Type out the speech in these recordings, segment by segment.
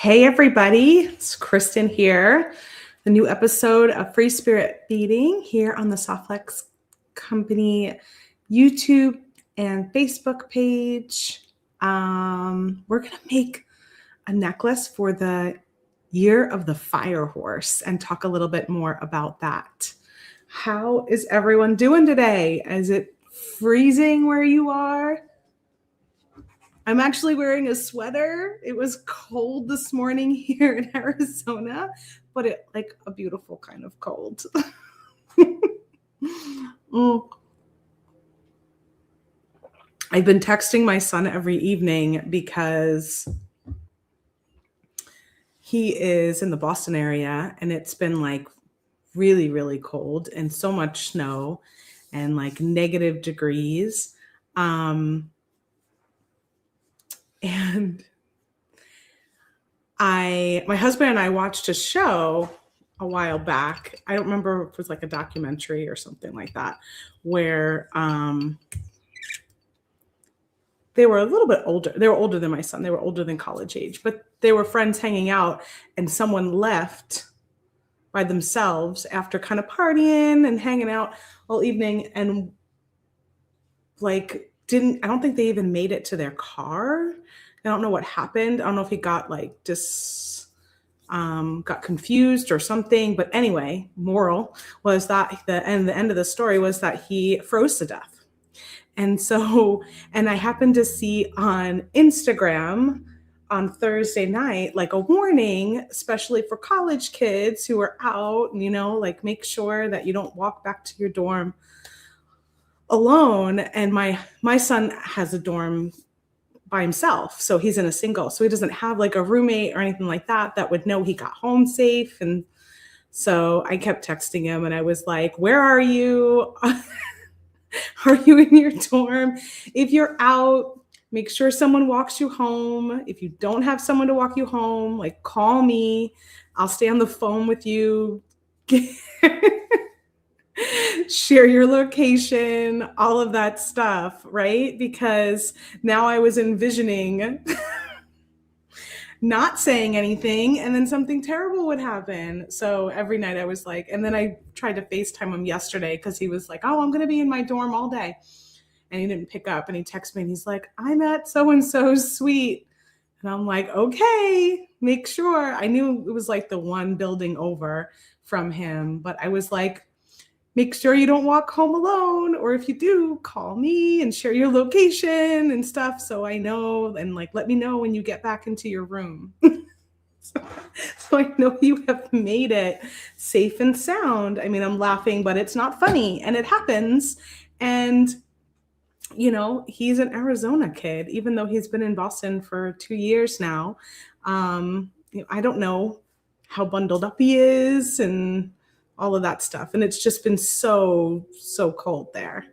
Hey everybody, it's Kristen here. The new episode of Free Spirit Beading here on the Softflex Company YouTube and Facebook page. We're gonna make a necklace for the Year of the Fire Horse and talk a little bit more about that. How is everyone doing today? Is it freezing where you are? I'm actually wearing a sweater. It was cold this morning here in Arizona, but it like a beautiful kind of cold. I've been texting my son every evening because he is in the Boston area and it's been like really, really cold and so much snow and like negative degrees. And my husband and I watched a show a while back. I don't remember if it was like a documentary or something like that, where they were a little bit older. They were older than my son. They were older than college age, but they were friends hanging out, and someone left by themselves after kind of partying and hanging out all evening, and like I don't think they even made it to their car. I don't know what happened. I don't know if he got like got confused or something. But anyway, moral was that the end of the story was that he froze to death. And I happened to see on Instagram on Thursday night, like a warning, especially for college kids who are out, and, like make sure that you don't walk back to your dorm alone. And my son has a dorm by himself, so he's in a single, so he doesn't have like a roommate or anything like that would know he got home safe. And so I kept texting him and I was like, where are you? Are you in your dorm? If you're out, make sure someone walks you home. If you don't have someone to walk you home, like call me, I'll stay on the phone with you. Share your location, all of that stuff, right? Because now I was envisioning not saying anything and then something terrible would happen. So every night I was like, and then I tried to FaceTime him yesterday because he was like, oh, I'm going to be in my dorm all day. And he didn't pick up, and he texted me and he's like, I'm at so-and-so's suite. And I'm like, okay, make sure. I knew it was like the one building over from him, but I was like, make sure you don't walk home alone, or if you do, call me and share your location and stuff so I know, and like let me know when you get back into your room. so I know you have made it safe and sound. I mean, I'm laughing, but it's not funny, and it happens. And he's an Arizona kid, even though he's been in Boston for 2 years now. I don't know how bundled up he is and all of that stuff. And it's just been so cold there.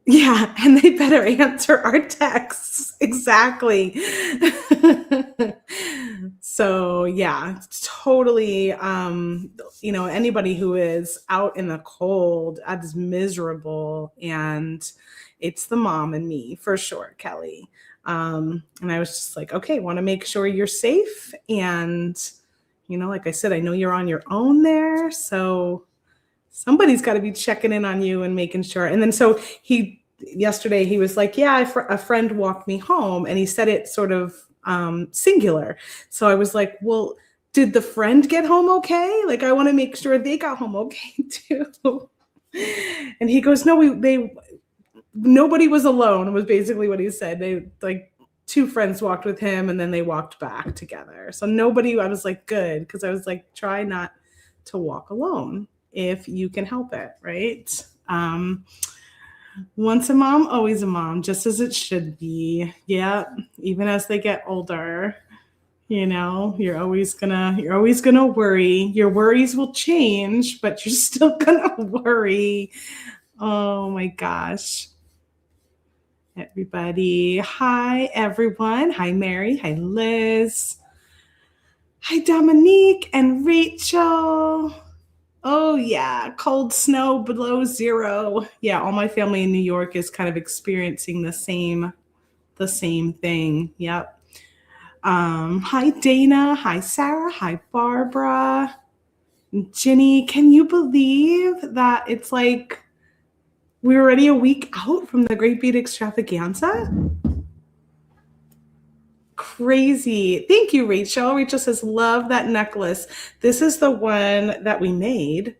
Yeah, and they better answer our texts. Exactly. So yeah, totally. Anybody who is out in the cold, that's miserable. And it's the mom and me for sure, Kelly. And I was just like, okay, want to make sure you're safe. And like I said, I know you're on your own there, so somebody's got to be checking in on you and making sure. And then so yesterday he was like, yeah, a friend walked me home, and he said it sort of singular. So I was like, well, did the friend get home okay? Like, I want to make sure they got home okay too. And he goes, no, nobody was alone, was basically what he said. They like, 2 friends walked with him, and then they walked back together. So nobody, I was like, good. Because I was like, try not to walk alone if you can help it, right? Once a mom, always a mom, just as it should be. Yeah, even as they get older, you're always gonna worry. Your worries will change, but you're still gonna worry. Oh my gosh. Everybody. Hi, everyone. Hi, Mary. Hi, Liz. Hi, Dominique and Rachel. Oh, yeah. Cold snow below 0. Yeah, all my family in New York is kind of experiencing the same thing. Yep. Hi, Dana. Hi, Sarah. Hi, Barbara. Ginny, can you believe that it's like we're already a week out from the Great Bead Extravaganza? Crazy. Thank you, Rachel. Rachel says, love that necklace. This is the one that we made.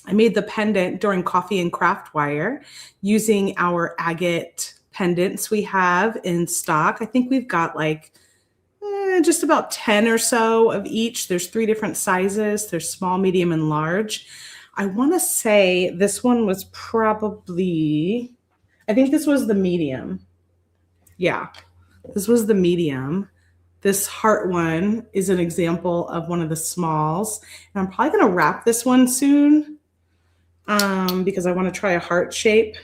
I made the pendant during Coffee and Craft Wire using our agate pendants we have in stock. I think we've got like just about 10 or so of each. There's 3 different sizes. There's small, medium, and large. I want to say this one was probably, I think this was the medium. Yeah, this was the medium. This heart one is an example of one of the smalls. And I'm probably going to wrap this one soon because I want to try a heart shape.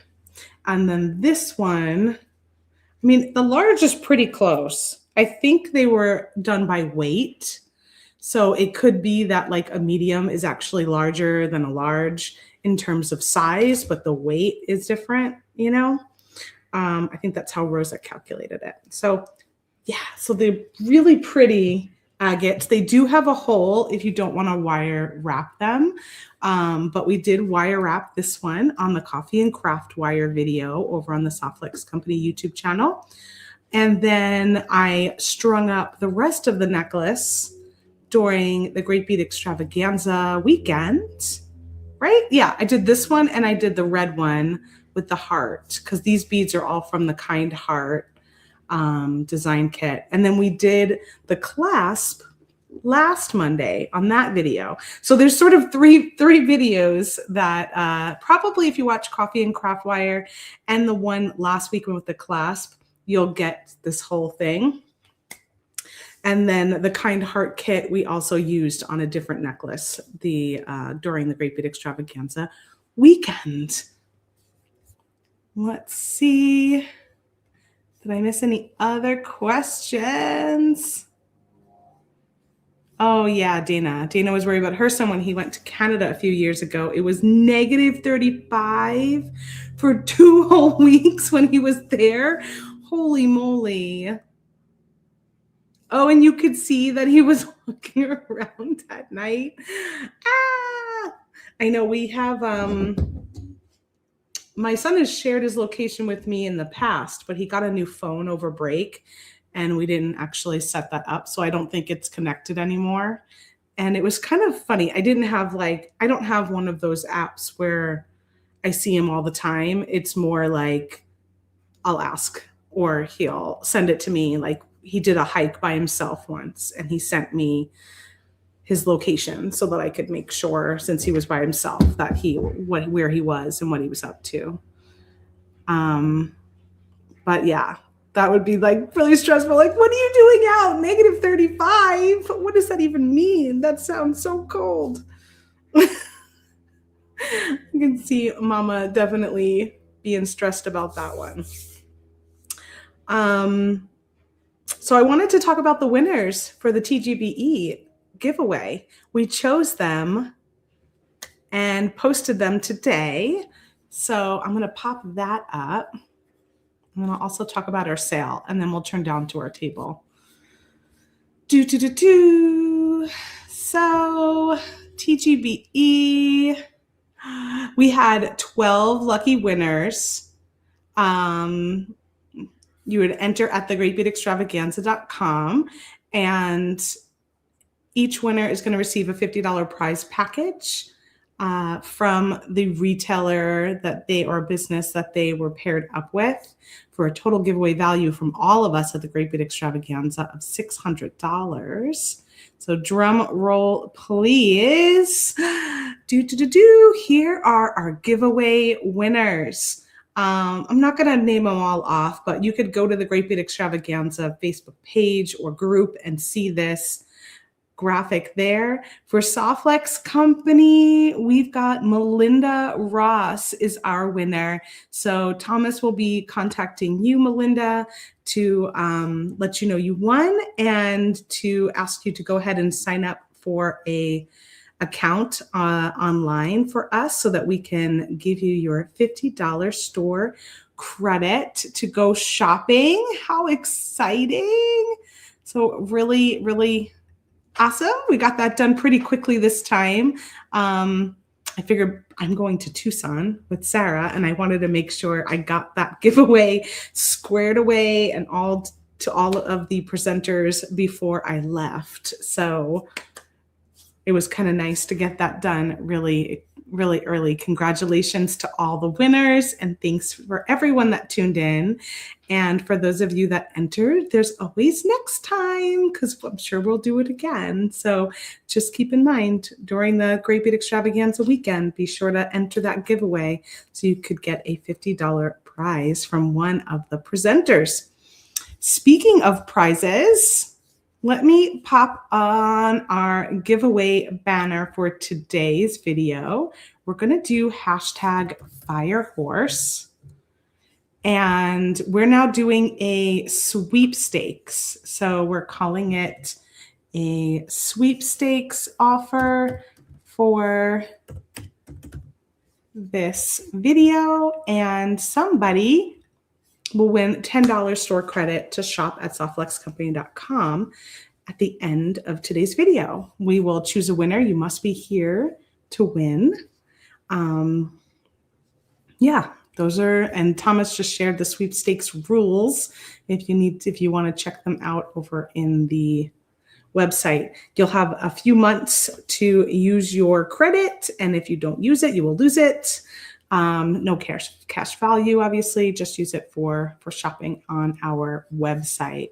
And then this one, I mean, the large is pretty close. I think they were done by weight. So it could be that like a medium is actually larger than a large in terms of size, but the weight is different, you know? I think that's how Rosa calculated it. So yeah, so they're really pretty agates. They do have a hole if you don't want to wire wrap them. But we did wire wrap this one on the Coffee and Craft Wire video over on the Softflex Company YouTube channel. And then I strung up the rest of the necklace during the Great Bead Extravaganza weekend, right? Yeah, I did this one and I did the red one with the heart because these beads are all from the Kind Heart design kit. And then we did the clasp last Monday on that video. So there's sort of three videos that probably if you watch Coffee and Craft Wire and the one last week with the clasp, you'll get this whole thing. And then the Kind Heart kit we also used on a different necklace during the Great Bead Extravaganza weekend. Let's see. Did I miss any other questions? Oh yeah, Dana. Dana was worried about her son when he went to Canada a few years ago. It was -35 for 2 whole weeks when he was there. Holy moly. Oh, and you could see that he was walking around at night. Ah! I know we have, my son has shared his location with me in the past, but he got a new phone over break and we didn't actually set that up. So I don't think it's connected anymore. And it was kind of funny. I don't have one of those apps where I see him all the time. It's more like I'll ask or he'll send it to me. Like he did a hike by himself once and he sent me his location so that I could make sure, since he was by himself, that where he was and what he was up to. But yeah, that would be like really stressful. Like, what are you doing out? -35? What does that even mean? That sounds so cold. You can see Mama definitely being stressed about that one. So I wanted to talk about the winners for the TGBE giveaway. We chose them and posted them today. So I'm going to pop that up. I'm going to also talk about our sale, and then we'll turn down to our table. So TGBE, we had 12 lucky winners. You would enter at thegreatbeadextravaganza.com, and each winner is going to receive a $50 prize package from the retailer or business that they were paired up with, for a total giveaway value from all of us at the Great Bead Extravaganza of $600. So drum roll, please. Here are our giveaway winners. I'm not going to name them all off, but you could go to the Great Bead Extravaganza Facebook page or group and see this graphic there. For Softflex Company, we've got Melinda Ross is our winner. So Thomas will be contacting you, Melinda, to let you know you won and to ask you to go ahead and sign up for a account online for us so that we can give you your $50 store credit to go shopping. How exciting! So really, really awesome. We got that done pretty quickly this time. I figured I'm going to Tucson with Sarah, and I wanted to make sure I got that giveaway squared away and all to all of the presenters before I left. So it was kind of nice to get that done really, really early. Congratulations to all the winners, and thanks for everyone that tuned in. And for those of you that entered, there's always next time, because I'm sure we'll do it again. So just keep in mind, during the Great Bead Extravaganza weekend, be sure to enter that giveaway so you could get a $50 prize from one of the presenters. Speaking of prizes, let me pop on our giveaway banner for today's video. We're going to do hashtag Firehorse. And we're now doing a sweepstakes. So we're calling it a sweepstakes offer for this video. And somebody will win $10 store credit to shop at softflexcompany.com at the end of today's video. We will choose a winner. You must be here to win. Yeah, those are, and Thomas just shared the sweepstakes rules. If you want to check them out over in the website, you'll have a few months to use your credit. And if you don't use it, you will lose it. No cash value, obviously, just use it for shopping on our website.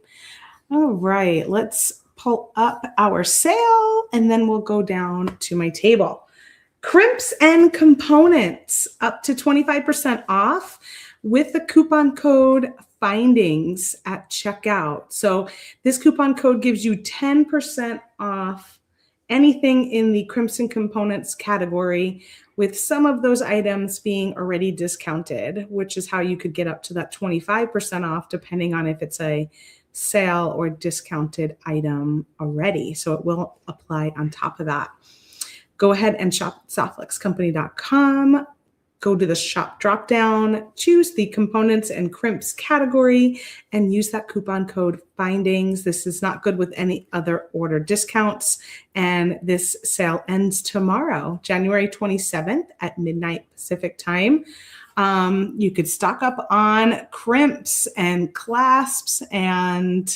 All right, let's pull up our sale and then we'll go down to my table. Crimps and components up to 25% off with the coupon code findings at checkout. So this coupon code gives you 10% off anything in the crimps and components category, with some of those items being already discounted, which is how you could get up to that 25% off depending on if it's a sale or discounted item already. So it will apply on top of that. Go ahead and shop at softflexcompany.com. Go to the shop drop down, choose the components and crimps category, and use that coupon code findings. This is not good with any other order discounts. And this sale ends tomorrow, January 27th at midnight Pacific time. You could stock up on crimps and clasps and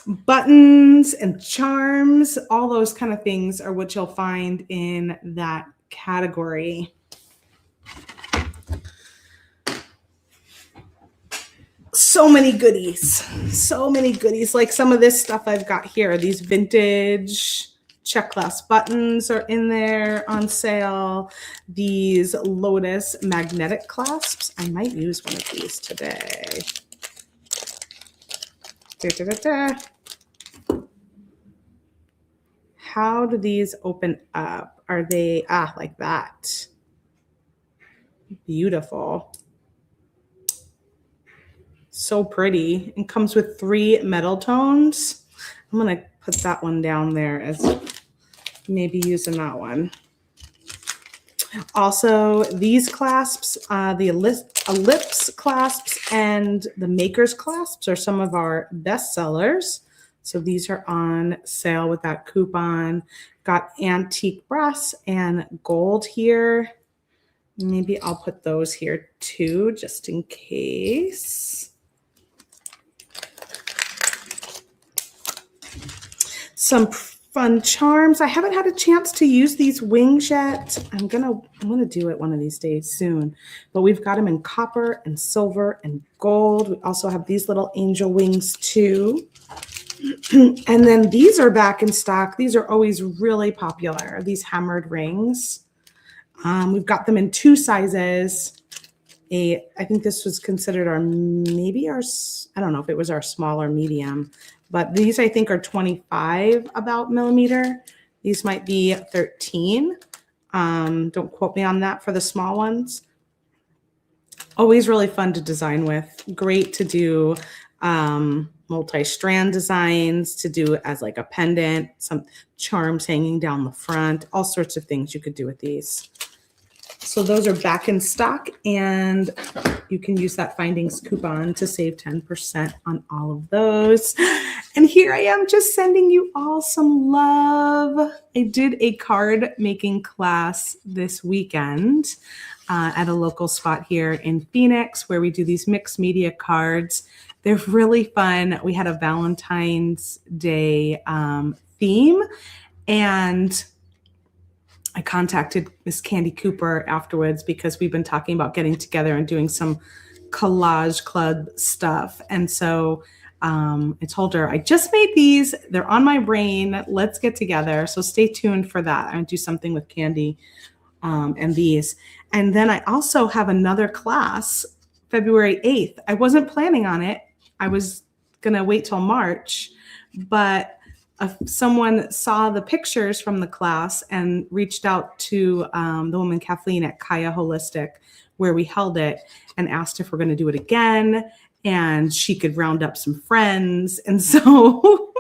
buttons and charms. All those kind of things are what you'll find in that category. So many goodies, like some of this stuff I've got here. These vintage check clasp buttons are in there on sale. These Lotus magnetic clasps. I might use one of these today. How do these open up? Are they like that? Beautiful. So pretty. It comes with 3 metal tones. I'm going to put that one down there as maybe using that one. Also, these clasps, the ellipse clasps and the maker's clasps are some of our best sellers. So these are on sale with that coupon. Got antique brass and gold here. Maybe I'll put those here too, just in case. Some fun charms. I haven't had a chance to use these wings yet. I'm gonna do it one of these days soon. But we've got them in copper and silver and gold. We also have these little angel wings too. And then these are back in stock. These are always really popular, these hammered rings. We've got them in 2 sizes. I think this was considered I don't know if it was our small or medium, but these I think are 25 about millimeter. These might be 13. Don't quote me on that for the small ones. Always really fun to design with. Great to do multi-strand designs, to do as like a pendant, some charms hanging down the front, all sorts of things you could do with these. So those are back in stock, and you can use that findings coupon to save 10% on all of those. And here I am just sending you all some love. I did a card making class this weekend at a local spot here in Phoenix where we do these mixed media cards. They're really fun. We had a Valentine's Day theme, and I contacted Miss Candy Cooper afterwards because we've been talking about getting together and doing some collage club stuff. And so I told her, I just made these. They're on my brain. Let's get together. So stay tuned for that. I'm going to do something with Candy and these. And then I also have another class February 8th. I wasn't planning on it. I was going to wait till March, but someone saw the pictures from the class and reached out to the woman Kathleen at Kaya Holistic, where we held it, and asked if we're going to do it again, and she could round up some friends. And so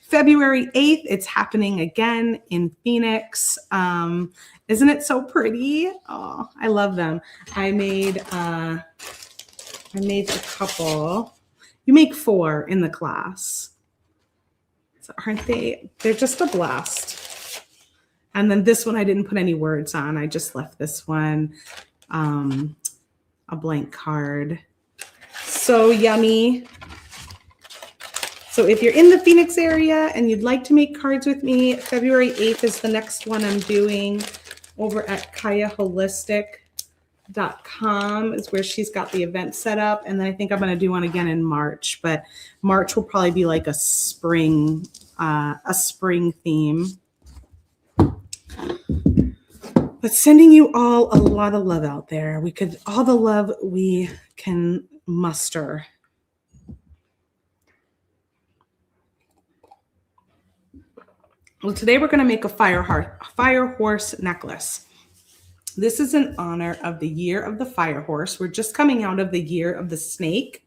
February 8th, it's happening again in Phoenix. Isn't it so pretty? Oh, I love them. I made a couple. You make 4 in the class. Aren't they? They're just a blast. And then this one, I didn't put any words on. I just left this one a blank card. So yummy. So if you're in the Phoenix area and you'd like to make cards with me, February 8th is the next one I'm doing over at kayaholistic.com is where she's got the event set up. And then I think I'm going to do one again in March, but March will probably be like a spring theme. But sending you all a lot of love out there. All the love we can muster. Well, today we're going to make a fire horse necklace. This is in honor of the year of the fire horse. We're just coming out of the year of the snake.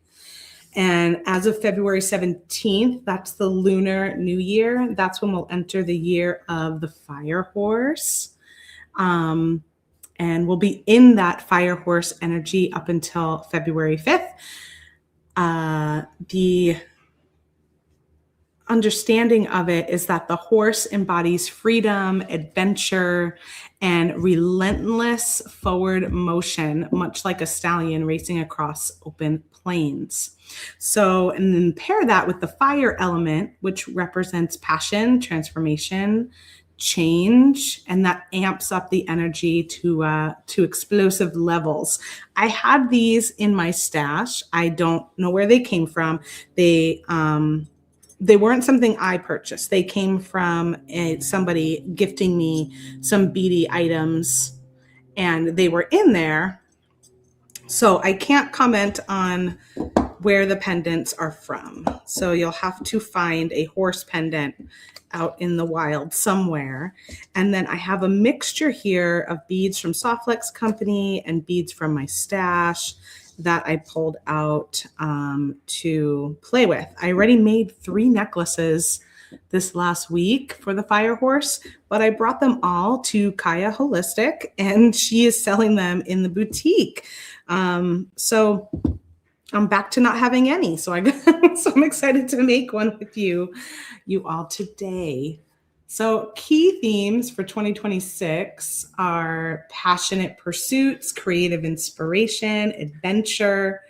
And as of February 17th, that's the lunar new year. That's when we'll enter the year of the fire horse. And we'll be in that fire horse energy up until February 5th. The understanding of it is that the horse embodies freedom, adventure, and relentless forward motion, much like a stallion racing across open plains. So, and then pair that with the fire element, which represents passion, transformation, change, and that amps up the energy to explosive levels. I had these in my stash. I don't know where they came from. They weren't something I purchased. They came from somebody gifting me some beady items, and they were in there. So I can't comment on where the pendants are from. So you'll have to find a horse pendant out in the wild somewhere. And then I have a mixture here of beads from Softflex Company and beads from my stash that I pulled out to play with. I already made 3 necklaces this last week for the fire horse, but I brought them all to Kaya Holistic, and she is selling them in the boutique. So I'm back to not having any. So I'm excited to make one with you all today. So key themes for 2026 are passionate pursuits, creative inspiration, adventure,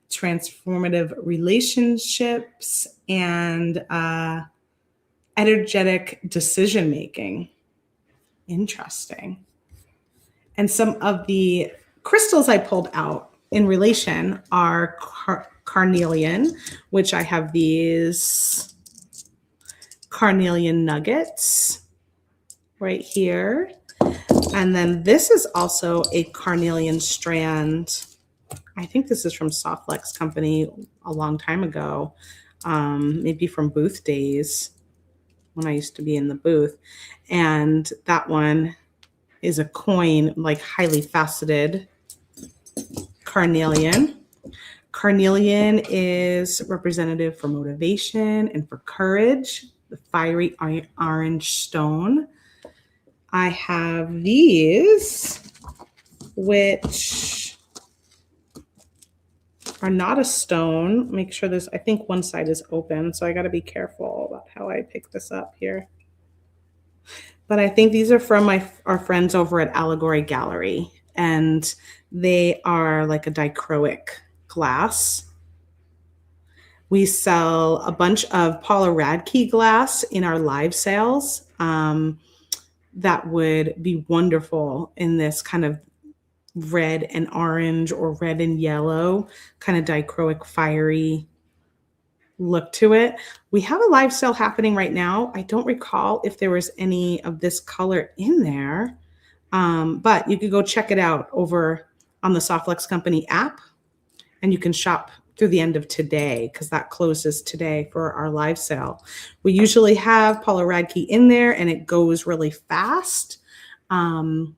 transformative relationships, and energetic decision-making. Interesting. And some of the crystals I pulled out in relation are Carnelian, which I have these Carnelian nuggets right here. And then this is also a Carnelian strand. I think this is from Softflex Company a long time ago, maybe from booth days when I used to be in the booth. And that one is a coin, like highly faceted Carnelian. Carnelian is representative for motivation and for courage, the fiery orange stone. I have these which are not a stone. Make sure there's, I think one side is open, so I got to be careful about how I pick this up here. But I think these are from our friends over at Allegory Gallery, and they are like a dichroic glass. We sell a bunch of Paula Radke glass in our live sales. That would be wonderful in this kind of red and orange or red and yellow kind of dichroic fiery look to it. We have a live sale happening right now. I don't recall if there was any of this color in there, but you could go check it out over on the Softlex Company app, and you can shop through the end of today because that closes today for our live sale. We usually have Paula Radke in there and it goes really fast. You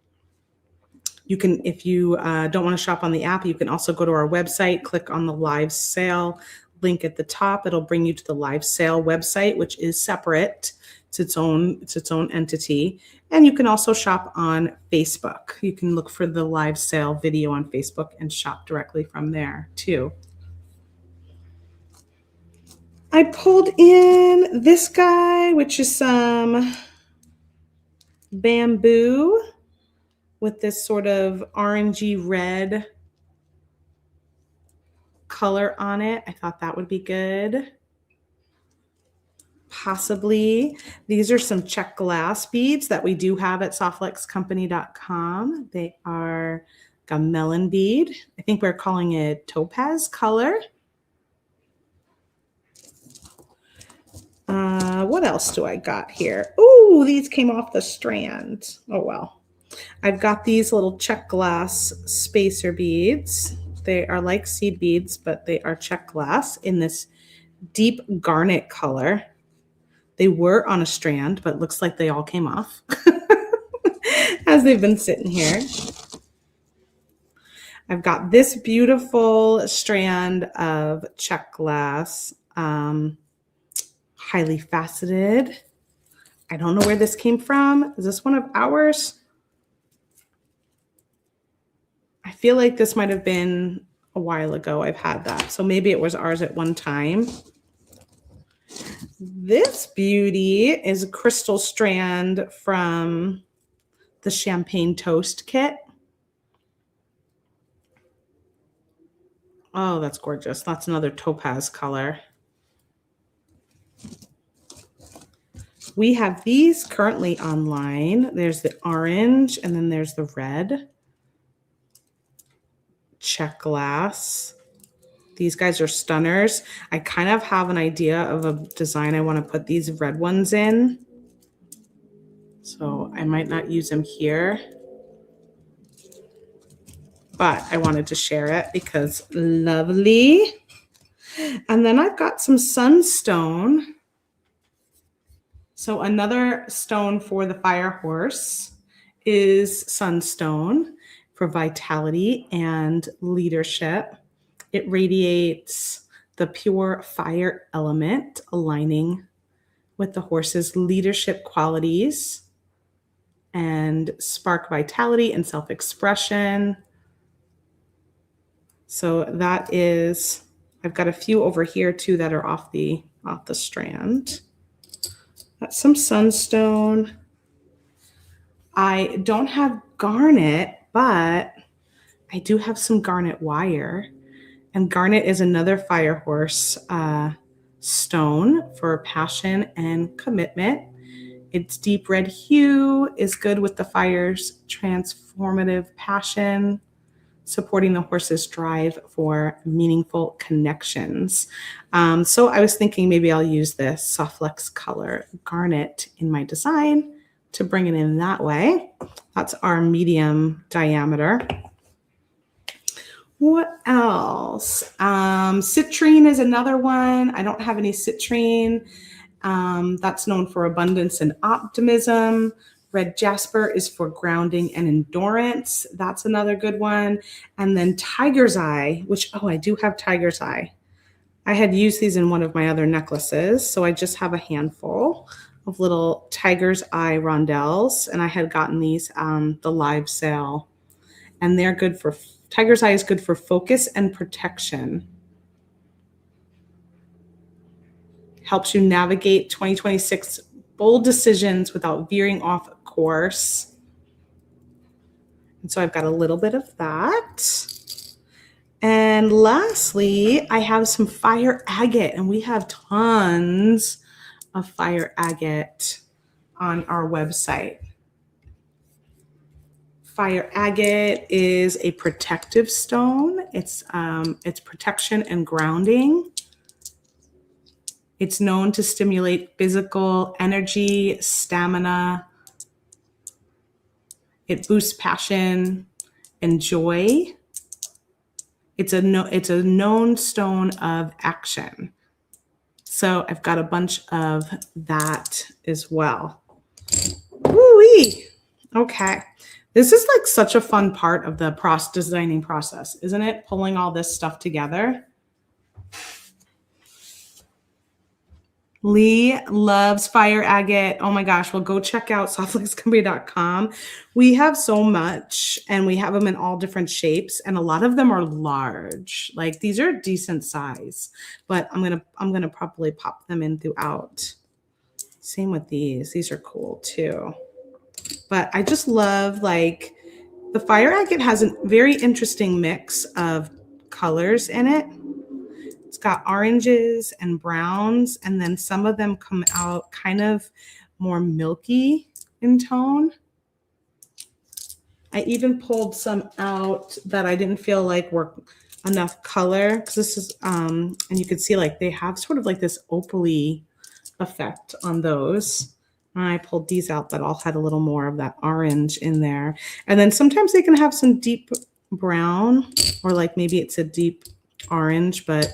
can, if you don't want to shop on the app, you can also go to our website, click on the live sale link at the top. It'll bring you to the live sale website, which is separate. It's its own entity. And you can also shop on Facebook. You can look for the live sale video on Facebook and shop directly from there too. I pulled in this guy, which is some bamboo with this sort of orangey red color on it. I thought that would be good. Possibly. These are some check glass beads that we do have at softlexcompany.com. They are like a melon bead. I think we're calling it topaz color. What else do I got here? Ooh, these came off the strand. Oh, well. I've got these little check glass spacer beads. They are like seed beads, but they are check glass in this deep garnet color. They were on a strand, but it looks like they all came off as they've been sitting here. I've got this beautiful strand of check glass, highly faceted. I don't know where this came from. Is this one of ours? I feel like this might have been a while ago I've had that. So maybe it was ours at one time. This beauty is a crystal strand from the Champagne Toast kit. Oh, that's gorgeous. That's another topaz color. We have these currently online. There's the orange and then there's the red. Check glass. These guys are stunners. I kind of have an idea of a design I want to put these red ones in. So I might not use them here. But I wanted to share it because lovely. And then I've got some Sunstone. So another stone for the fire horse is Sunstone for vitality and leadership. It radiates the pure fire element, aligning with the horse's leadership qualities and spark vitality and self-expression. So that is, I've got a few over here too that are off the strand. That's some Sunstone. I don't have garnet, but I do have some garnet wire. And garnet is another fire horse stone for passion and commitment. Its deep red hue is good with the fire's transformative passion, supporting the horse's drive for meaningful connections. So I was thinking maybe I'll use this Softlex color garnet in my design to bring it in that way. That's our medium diameter. What else? Citrine is another one. I don't have any citrine. That's known for abundance and optimism. Red jasper is for grounding and endurance. That's another good one. And then tiger's eye, which, oh, I do have tiger's eye. I had used these in one of my other necklaces, so I just have a handful of little tiger's eye rondelles, and I had gotten these on the live sale. and they're good for, tiger's eye is good for focus and protection. Helps you navigate 2026 bold decisions without veering off course. And so I've got a little bit of that. And lastly, I have some fire agate, and we have tons of fire agate on our website. Fire agate is a protective stone. It's protection and grounding. It's known to stimulate physical energy, stamina. It boosts passion and joy. It's a known stone of action. So I've got a bunch of that as well. Woo-wee. Okay. This is like such a fun part of the designing process, isn't it? Pulling all this stuff together. Lee loves fire agate. Oh my gosh. Well, go check out softflexcompany.com. We have so much, and we have them in all different shapes, and a lot of them are large. Like these are decent size, but I'm going to probably pop them in throughout. Same with these. These are cool too. But I just love, like, the fire agate has a very interesting mix of colors in it. It's got oranges and browns, and then some of them come out kind of more milky in tone. I even pulled some out that I didn't feel like were enough color, because this is, and you can see like they have sort of like this opaly effect on those. And I pulled these out that all had a little more of that orange in there. And then sometimes they can have some deep brown, or like maybe it's a deep orange, but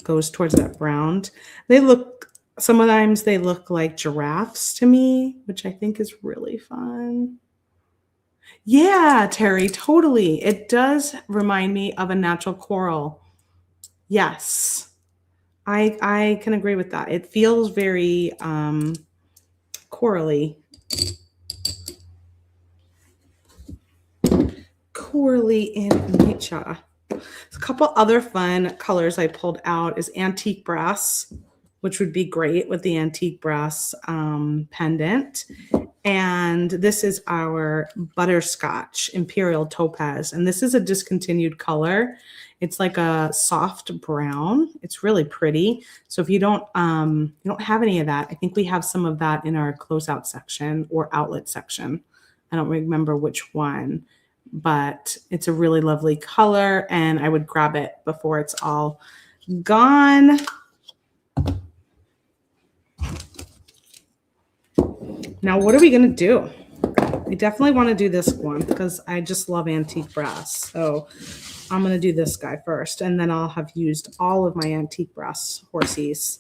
goes towards that brown. Sometimes they look like giraffes to me, which I think is really fun. Yeah, Terry, totally. It does remind me of a natural coral. Yes, I can agree with that. It feels very corally. Corally in nature. A couple other fun colors I pulled out is antique brass, which would be great with the antique brass pendant. And this is our butterscotch imperial topaz. And this is a discontinued color. It's like a soft brown. It's really pretty. So if you don't have any of that, I think we have some of that in our closeout section or outlet section. I don't remember which one, but it's a really lovely color, and I would grab it before it's all gone. Now, what are we going to do? I definitely want to do this one because I just love antique brass. So I'm going to do this guy first, and then I'll have used all of my antique brass horsies.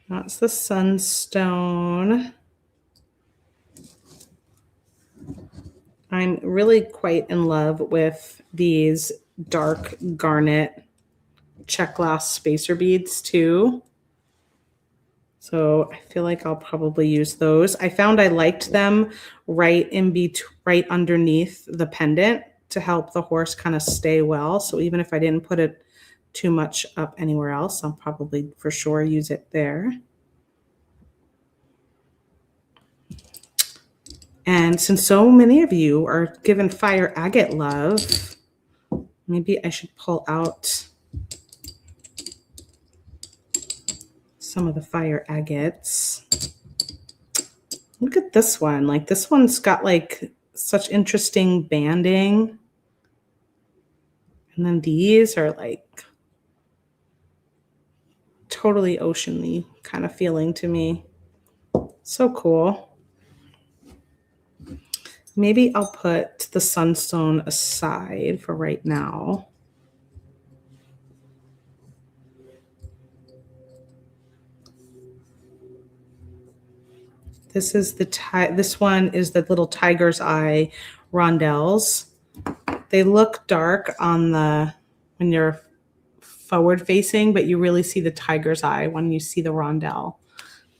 That's the Sunstone. I'm really quite in love with these dark garnet check glass spacer beads too. So I feel like I'll probably use those. I found I liked them right underneath the pendant to help the horse kind of stay well. So even if I didn't put it too much up anywhere else, I'll probably for sure use it there. And since so many of you are giving fire agate love, maybe I should pull out some of the fire agates. Look at this one. Like, this one's got like such interesting banding. And then these are like totally oceany kind of feeling to me. So cool. Maybe I'll put the Sunstone aside for right now. This is this one is the little tiger's eye rondelles. They look dark on when you're forward facing, but you really see the tiger's eye when you see the rondelle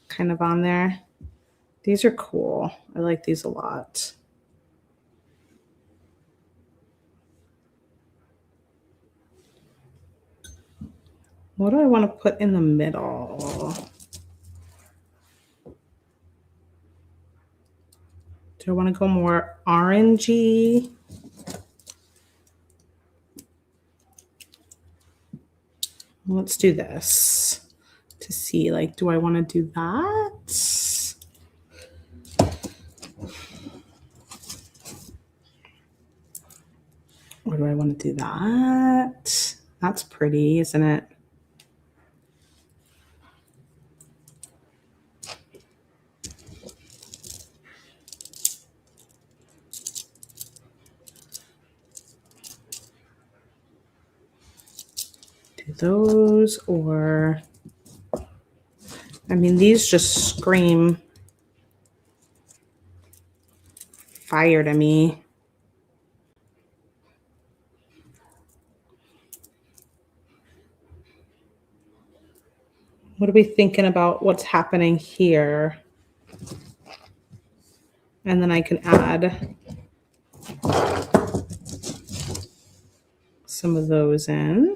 kind of on there. These are cool. I like these a lot. What do I want to put in the middle? Do I want to go more orangey? Let's do this to see, like, do I want to do that? Or do I want to do that? That's pretty, isn't it? Do those, or I mean, these just scream fire to me. What are we thinking about what's happening here? And then I can add some of those in.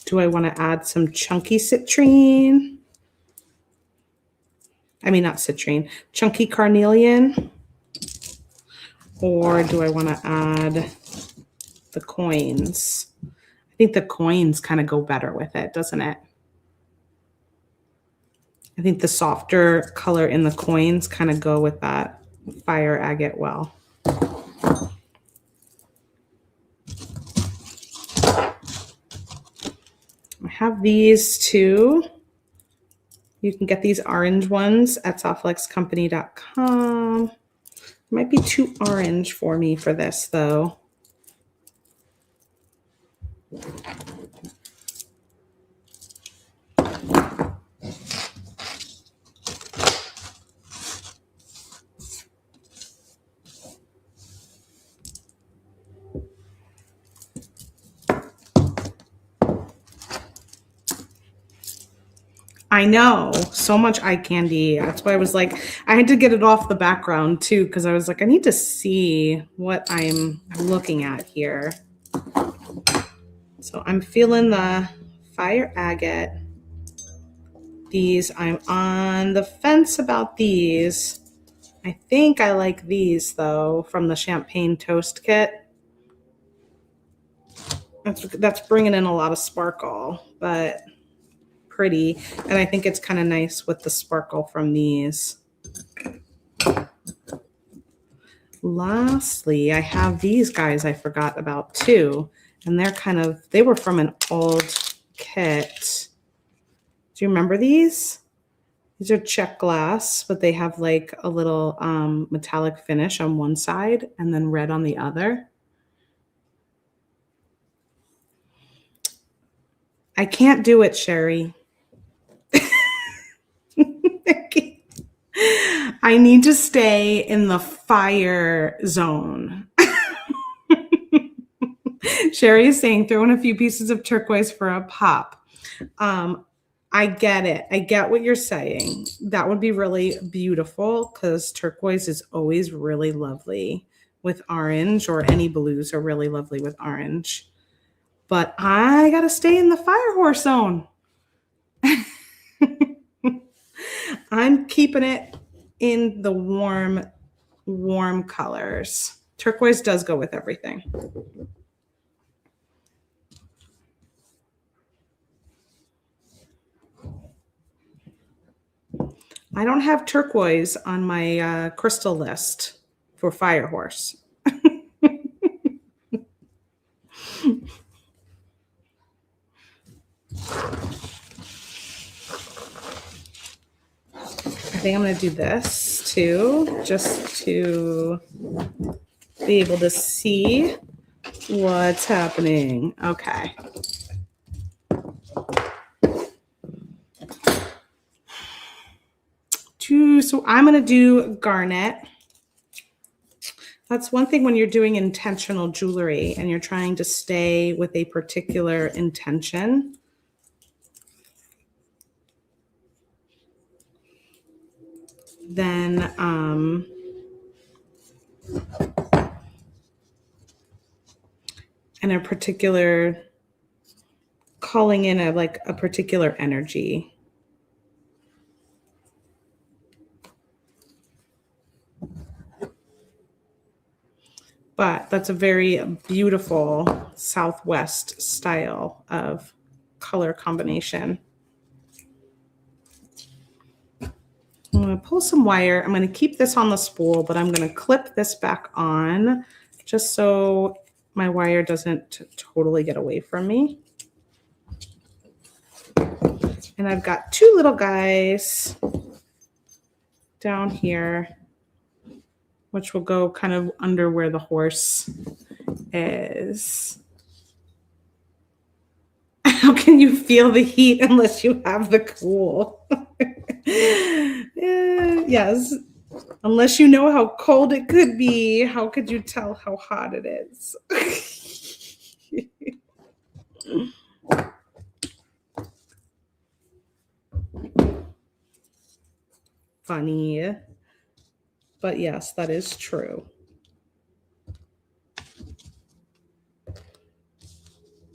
Do I want to add some chunky citrine? I mean, not citrine, chunky carnelian? Or do I want to add the coins? I think the coins kind of go better with it, doesn't it? I think the softer color in the coins kind of go with that fire agate well. I have these too. You can get these orange ones at softflexcompany.com. It might be too orange for me for this though. I know, so much eye candy. That's why I was like, I had to get it off the background too, because I was like, I need to see what I'm looking at here. So I'm feeling the fire agate. These, I'm on the fence about these. I think I like these though, from the Champagne Toast Kit. That's bringing in a lot of sparkle, but pretty. And I think it's kind of nice with the sparkle from these. Lastly, I have these guys I forgot about too. And they're kind of, they were from an old kit. Do you remember these? These are check glass, but they have like a little metallic finish on one side and then red on the other. I can't do it, Sherry. I need to stay in the fire zone. Sherry is saying, throw in a few pieces of turquoise for a pop. I get it. I get what you're saying. That would be really beautiful because turquoise is always really lovely with orange, or any blues are really lovely with orange. But I got to stay in the fire horse zone. I'm keeping it in the warm colors. Turquoise does go with everything. I don't have turquoise on my crystal list for fire horse. I think I'm going to do this too, just to be able to see what's happening. Okay. So I'm going to do Garnet. That's one thing when you're doing intentional jewelry and you're trying to stay with a particular intention. then and a particular calling in a particular energy. But that's a very beautiful Southwest style of color combination. I'm going to pull some wire. I'm going to keep this on the spool, but I'm going to clip this back on just so my wire doesn't totally get away from me. And I've got two little guys down here, which will go kind of under where the horse is. How can you feel the heat unless you have the cool? Yes. Unless you know how cold it could be, how could you tell how hot it is? Funny. But yes, that is true.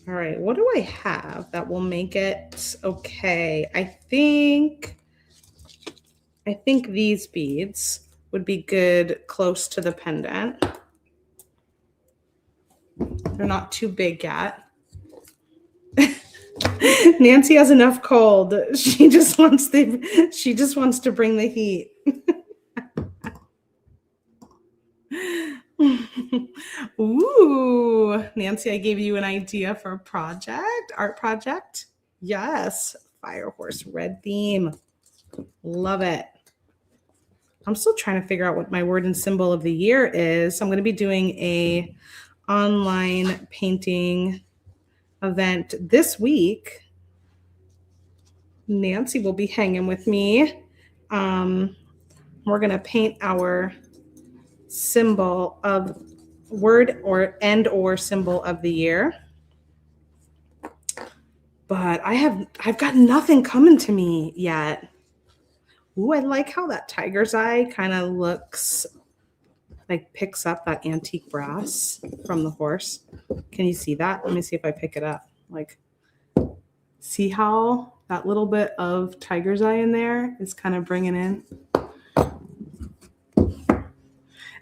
All right, what do I have that will make it okay? I think these beads would be good close to the pendant. They're not too big yet. Nancy has enough cold. She just wants to bring the heat. Ooh, Nancy, I gave you an idea for a art project. Yes, fire horse red theme. Love it. I'm still trying to figure out what my word and symbol of the year is. I'm going to be doing a online painting event this week. Nancy will be hanging with me. We're going to paint our symbol of word or symbol of the year. But I've got nothing coming to me yet. Ooh, I like how that tiger's eye kind of looks like picks up that antique brass from the horse. Can you see that? Let me see if I pick it up. Like, see how that little bit of tiger's eye in there is kind of bringing in.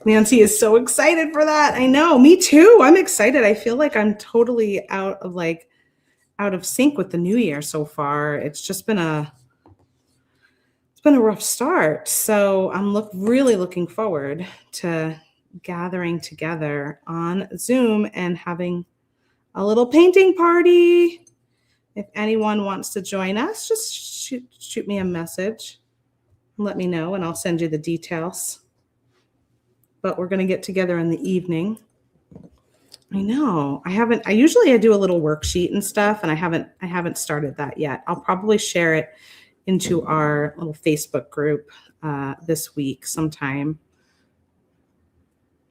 Nancy is so excited for that. I know, me too. I'm excited. I feel like I'm totally out of sync with the new year so far. It's just been a rough start. So I'm really looking forward to gathering together on Zoom and having a little painting party. If anyone wants to join us, just shoot me a message and let me know, and I'll send you the details. But we're going to get together in the evening. I know. I usually do a little worksheet and stuff, and I haven't started that yet. I'll probably share it into our little Facebook group this week sometime,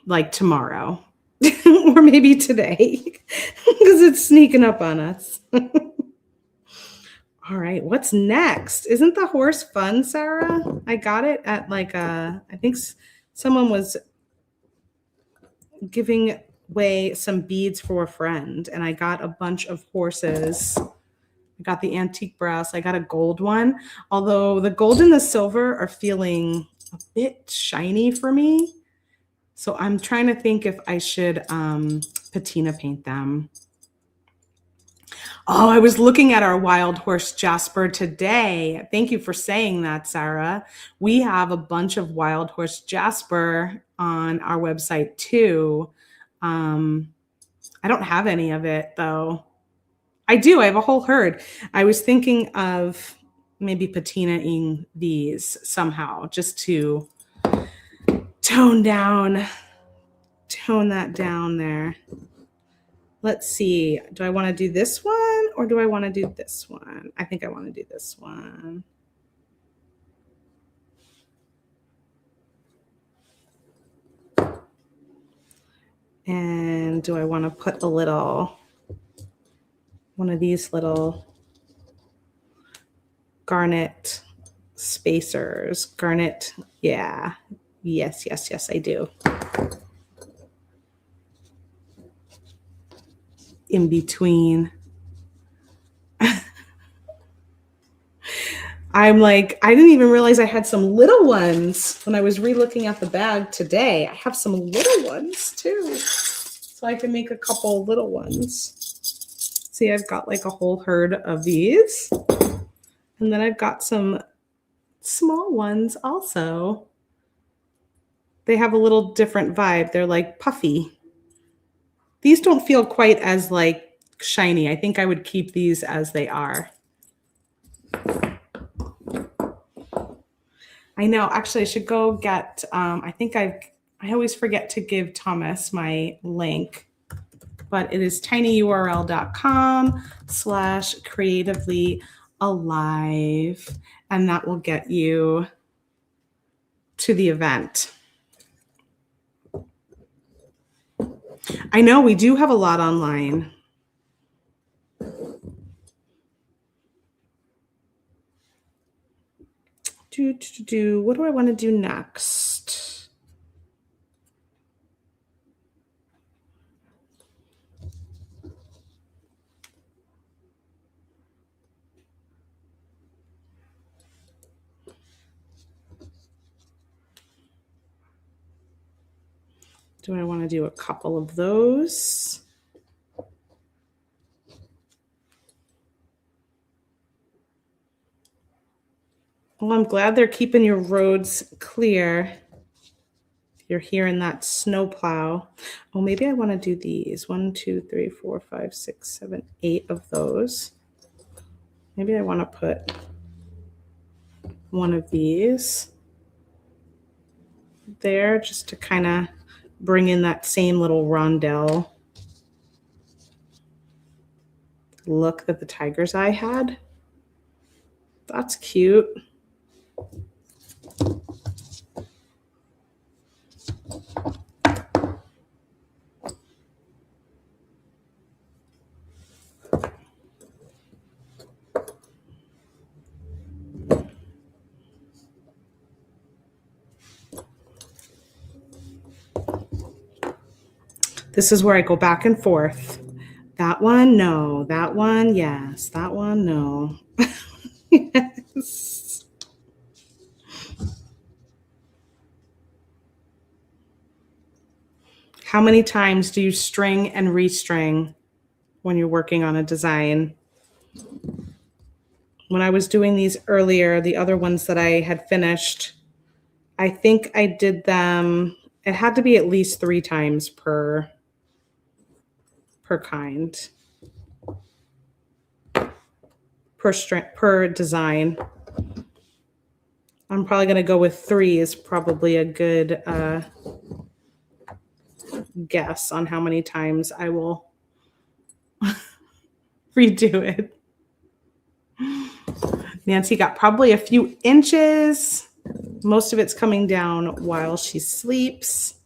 like tomorrow or maybe today, because it's sneaking up on us. All right, what's next? Isn't the horse fun, Sarah? I got it at I think someone was giving away some beads for a friend, and I got a bunch of horses. I got the antique brass. I got a gold one, although the gold and the silver are feeling a bit shiny for me. So I'm trying to think if I should patina paint them. Oh, I was looking at our wild horse Jasper today. Thank you for saying that, Sarah. We have a bunch of wild horse Jasper on our website too. I don't have any of it though. I do. I have a whole herd. I was thinking of maybe patinaing these somehow just to tone that down there. Let's see. Do I want to do this one or do I want to do this one? I think I want to do this one. And do I want to put one of these little Garnet spacers. Garnet. Yeah. Yes, yes, yes, I do. In between. I'm like, I didn't even realize I had some little ones when I was re-looking at the bag today. I have some little ones too. So I can make a couple little ones. See, I've got like a whole herd of these. And then I've got some small ones also. They have a little different vibe. They're like puffy. These don't feel quite as like shiny. I think I would keep these as they are. I know. Actually, I should go get, I always forget to give Thomas my link, but it is tinyurl.com/creativelyalive, and that will get you to the event. I know we do have a lot online. What do I want to do next? Do I want to do a couple of those? Well, I'm glad they're keeping your roads clear. You're hearing that snow plow. Oh, maybe I want to do these. 1, 2, 3, 4, 5, 6, 7, 8 of those. Maybe I want to put one of these there just to kind of bring in that same little rondelle look that the tiger's eye had. That's cute. This is where I go back and forth. That one, no. That one, yes. That one, no. Yes. How many times do you string and restring when you're working on a design? When I was doing these earlier, the other ones that I had finished, I think I did them, it had to be at least 3 times per kind, per design. I'm probably going to go with 3 is probably a good guess on how many times I will redo it. Nancy got probably a few inches. Most of it's coming down while she sleeps.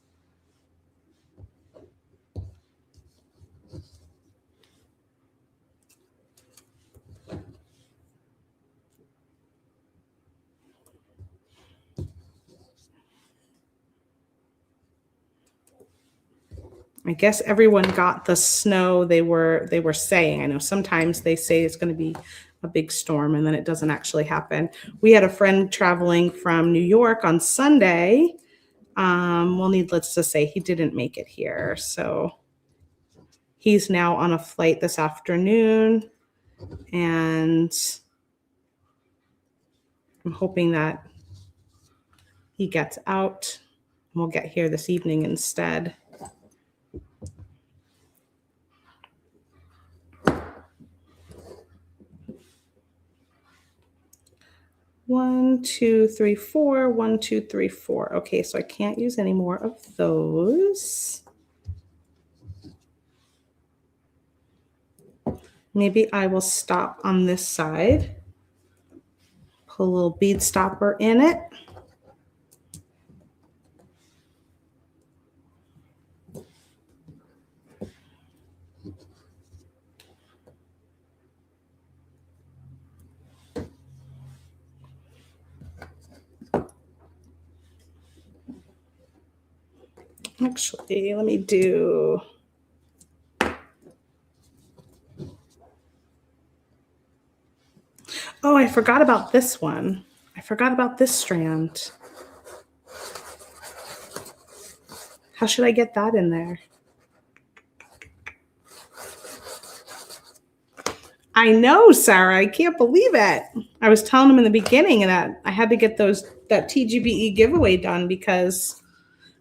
I guess everyone got the snow they were saying. I know sometimes they say it's going to be a big storm and then it doesn't actually happen. We had a friend traveling from New York on Sunday. Well, needless to say, he didn't make it here. So he's now on a flight this afternoon, and I'm hoping that he gets out and we'll get here this evening instead. One, two, three, four. 1, 2, 3, 4. Okay, so I can't use any more of those. Maybe I will stop on this side. Put a little bead stopper in it. Actually, let me do... Oh, I forgot about this one. I forgot about this strand. How should I get that in there? I know, Sarah. I can't believe it. I was telling them in the beginning that I had to get that TGBE giveaway done because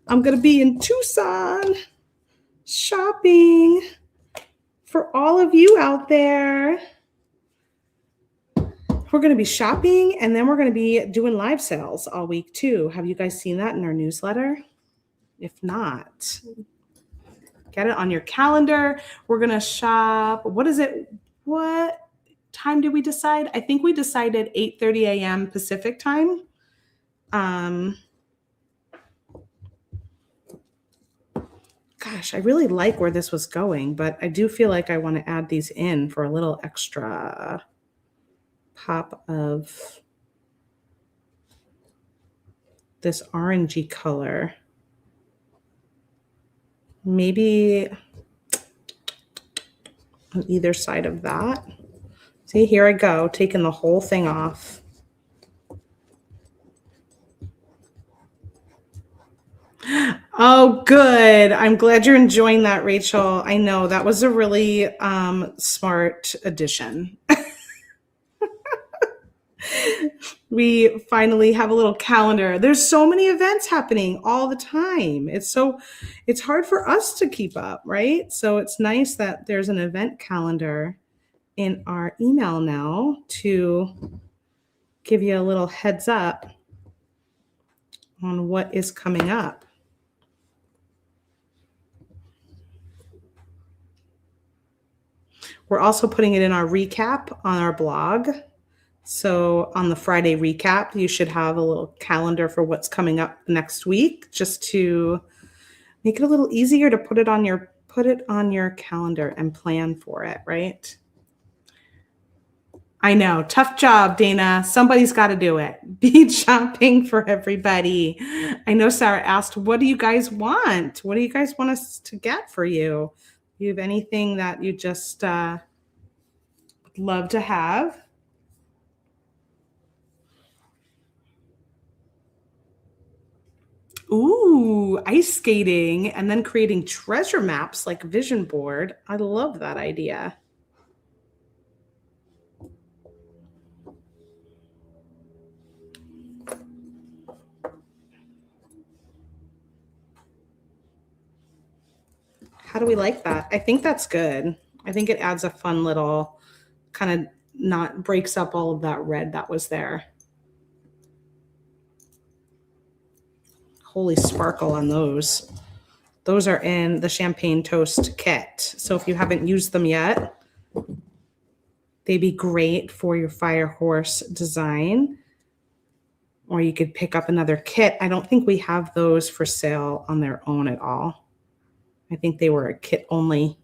I'm going to be in Tucson shopping for all of you out there. We're going to be shopping, and then we're going to be doing live sales all week too. Have you guys seen that in our newsletter? If not, get it on your calendar. We're going to shop. What is it? What time did we decide? I think we decided 8:30 a.m. Pacific time. Gosh, I really like where this was going, but I do feel like I want to add these in for a little extra pop of this orangey color. Maybe on either side of that. See, here I go, taking the whole thing off. Oh, good. I'm glad you're enjoying that, Rachel. I know that was a really smart addition. We finally have a little calendar. There's so many events happening all the time. It's hard for us to keep up, right? So it's nice that there's an event calendar in our email now to give you a little heads up on what is coming up. We're also putting it in our recap on our blog. So on the Friday recap, you should have a little calendar for what's coming up next week, just to make it a little easier to put it on your calendar and plan for it, right? I know, tough job, Dana. Somebody's got to do it. Bead shopping for everybody. I know Sarah asked, what do you guys want? What do you guys want us to get for you? Do you have anything that you just would love to have? Ooh, ice skating and then creating treasure maps like vision board. I love that idea. How do we like that? I think that's good. I think it adds a fun little kind of not breaks up all of that red that was there. Holy sparkle on those. Those are in the Champagne Toast kit. So if you haven't used them yet, they'd be great for your fire horse design. Or you could pick up another kit. I don't think we have those for sale on their own at all. I think they were a kit only.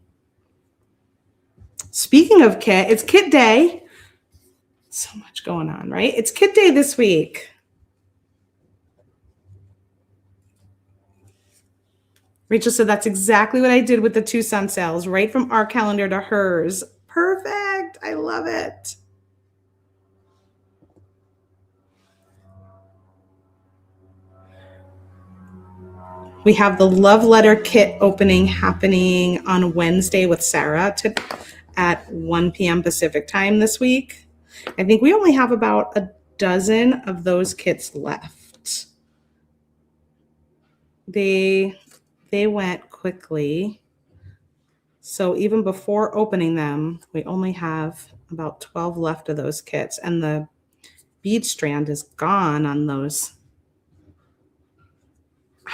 Speaking of kit, it's kit day. So much going on, right? It's kit day this week. Rachel said that's exactly what I did with the Tucson sales, right from our calendar to hers. Perfect. I love it. We have the love letter kit opening happening on Wednesday with Sarah at 1 p.m. Pacific time this week. I think we only have about a dozen of those kits left. They went quickly. So even before opening them, we only have about 12 left of those kits, and the bead strand is gone on those.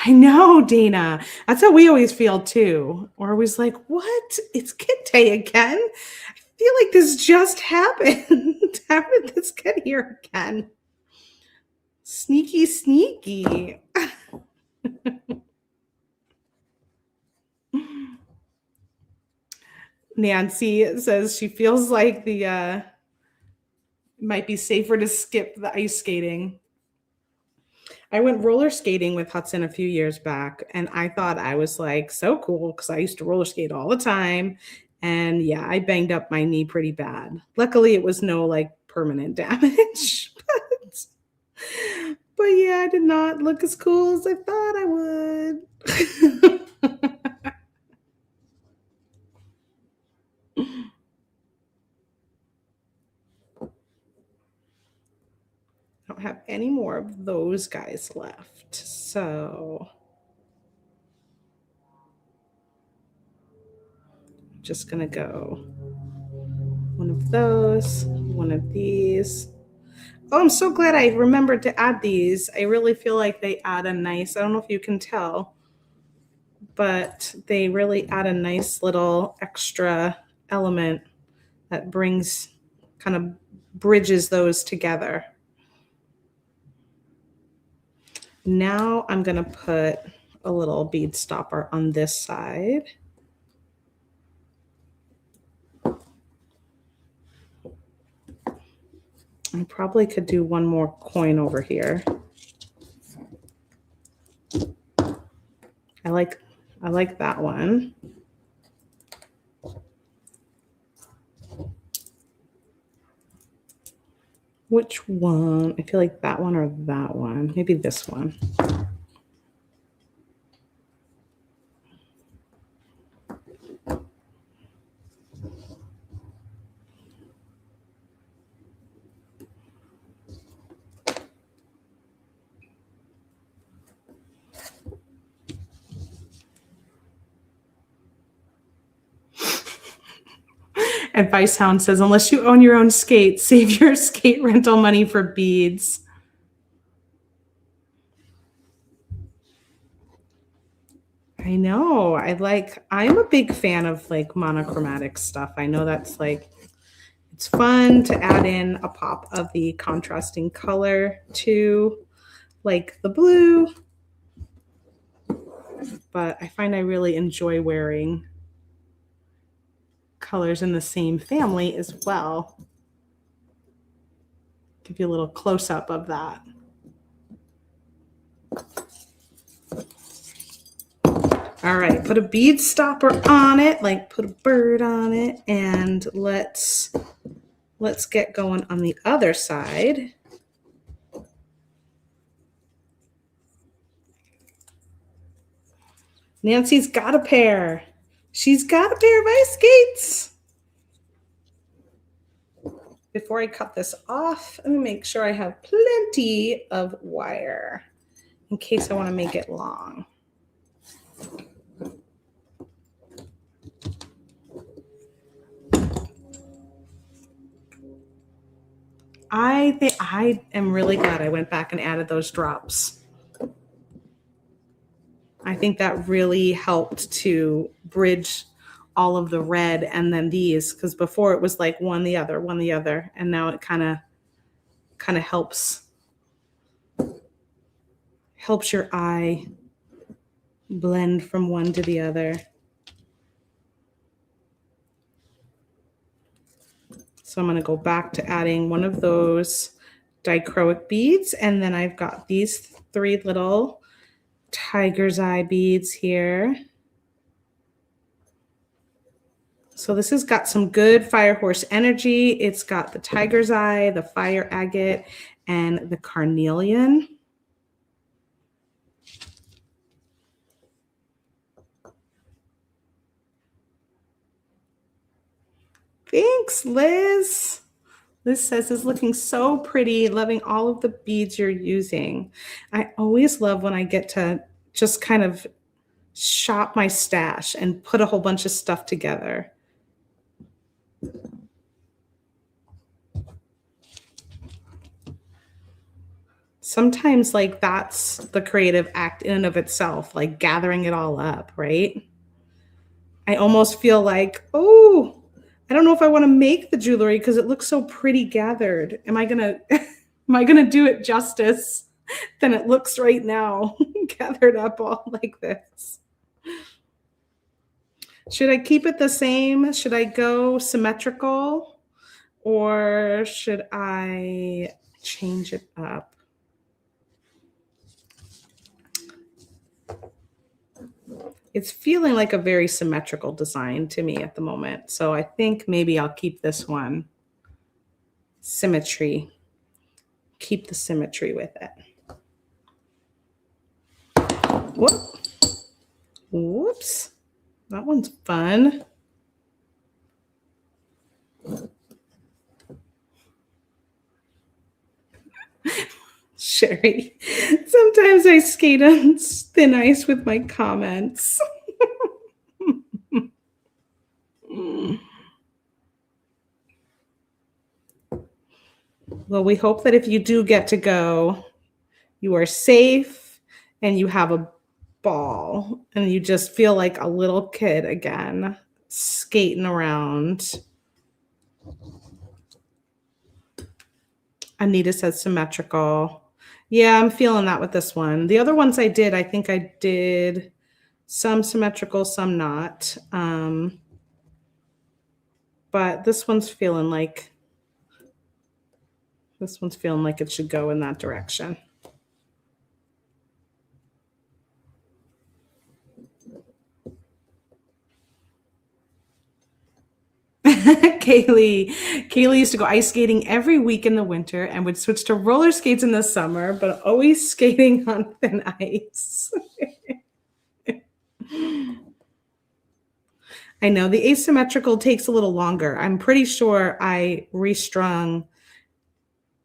I know, Dana. That's how we always feel too. We're always like, what? It's kit day again? I feel like this just happened. How did this get here again? Sneaky, sneaky. Nancy says she feels like it might be safer to skip the ice skating. I went roller skating with Hudson a few years back, and I thought I was like so cool because I used to roller skate all the time. And yeah, I banged up my knee pretty bad. Luckily, it was no like permanent damage. But yeah, I did not look as cool as I thought I would. I don't have any more of those guys left. So I'm just going to go one of those, one of these. Oh, I'm so glad I remembered to add these. I really feel like they add a nice, I don't know if you can tell, but they really add a nice little extra element that brings, kind of bridges those together. Now I'm going to put a little bead stopper on this side. I probably could do one more coin over here. I like that one. Which one? I feel like that one or that one. Maybe this one. Advice Hound says, unless you own your own skates, save your skate rental money for beads. I know. I'm a big fan of like monochromatic stuff. I know that's like, it's fun to add in a pop of the contrasting color to like the blue. But I find I really enjoy wearing colors in the same family as well. Give you a little close up of that. All right, put a bead stopper on it, like put a bird on it, and let's get going on the other side. Nancy's got a pair. She's got a pair of ice skates. Before I cut this off, I'm gonna make sure I have plenty of wire in case I want to make it long. I think I am really glad I went back and added those drops. I think that really helped to bridge all of the red and then these, because before it was like one the other, and now it kind of helps your eye blend from one to the other. So I'm going to go back to adding one of those dichroic beads, and then I've got these 3 little tiger's eye beads here. So this has got some good fire horse energy. It's got the tiger's eye, the fire agate, and the carnelian. Thanks, Liz. Liz says, it's looking so pretty, loving all of the beads you're using. I always love when I get to just kind of shop my stash and put a whole bunch of stuff together. Sometimes like that's the creative act in and of itself, like gathering it all up, right? I almost feel like, oh, I don't know if I want to make the jewelry because it looks so pretty gathered. Am I gonna do it justice than it looks right now, gathered up all like this? Should I keep it the same? Should I go symmetrical, or should I change it up? It's feeling like a very symmetrical design to me at the moment. So I think maybe I'll keep this one. Symmetry. Keep the symmetry with it. Whoop. Whoops. That one's fun. Sherry, sometimes I skate on thin ice with my comments. Well, we hope that if you do get to go, you are safe and you have a ball and you just feel like a little kid again, skating around. Anita says symmetrical. Yeah, I'm feeling that with this one. The other ones I think I did some symmetrical, some not. But this one's feeling like it should go in that direction. Kaylee used to go ice skating every week in the winter and would switch to roller skates in the summer, but always skating on thin ice. I know the asymmetrical takes a little longer. I'm pretty sure I restrung,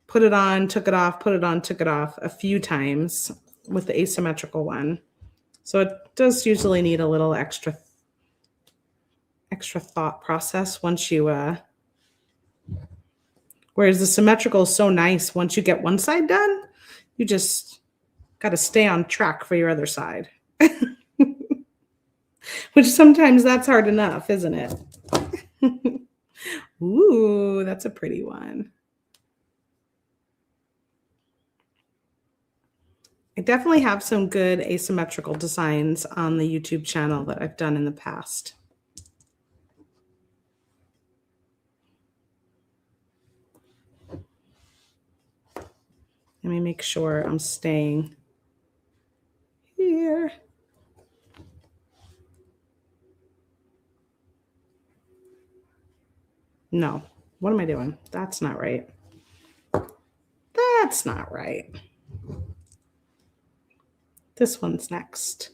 put it on, took it off, put it on, took it off a few times with the asymmetrical one. So it does usually need a little extra thought process once you whereas the symmetrical is so nice. Once you get one side done, you just got to stay on track for your other side. Which sometimes that's hard enough, isn't it? Ooh, that's a pretty one. I definitely have some good asymmetrical designs on the YouTube channel that I've done in the past. Let me make sure I'm staying here. No, what am I doing? That's not right. That's not right. This one's next.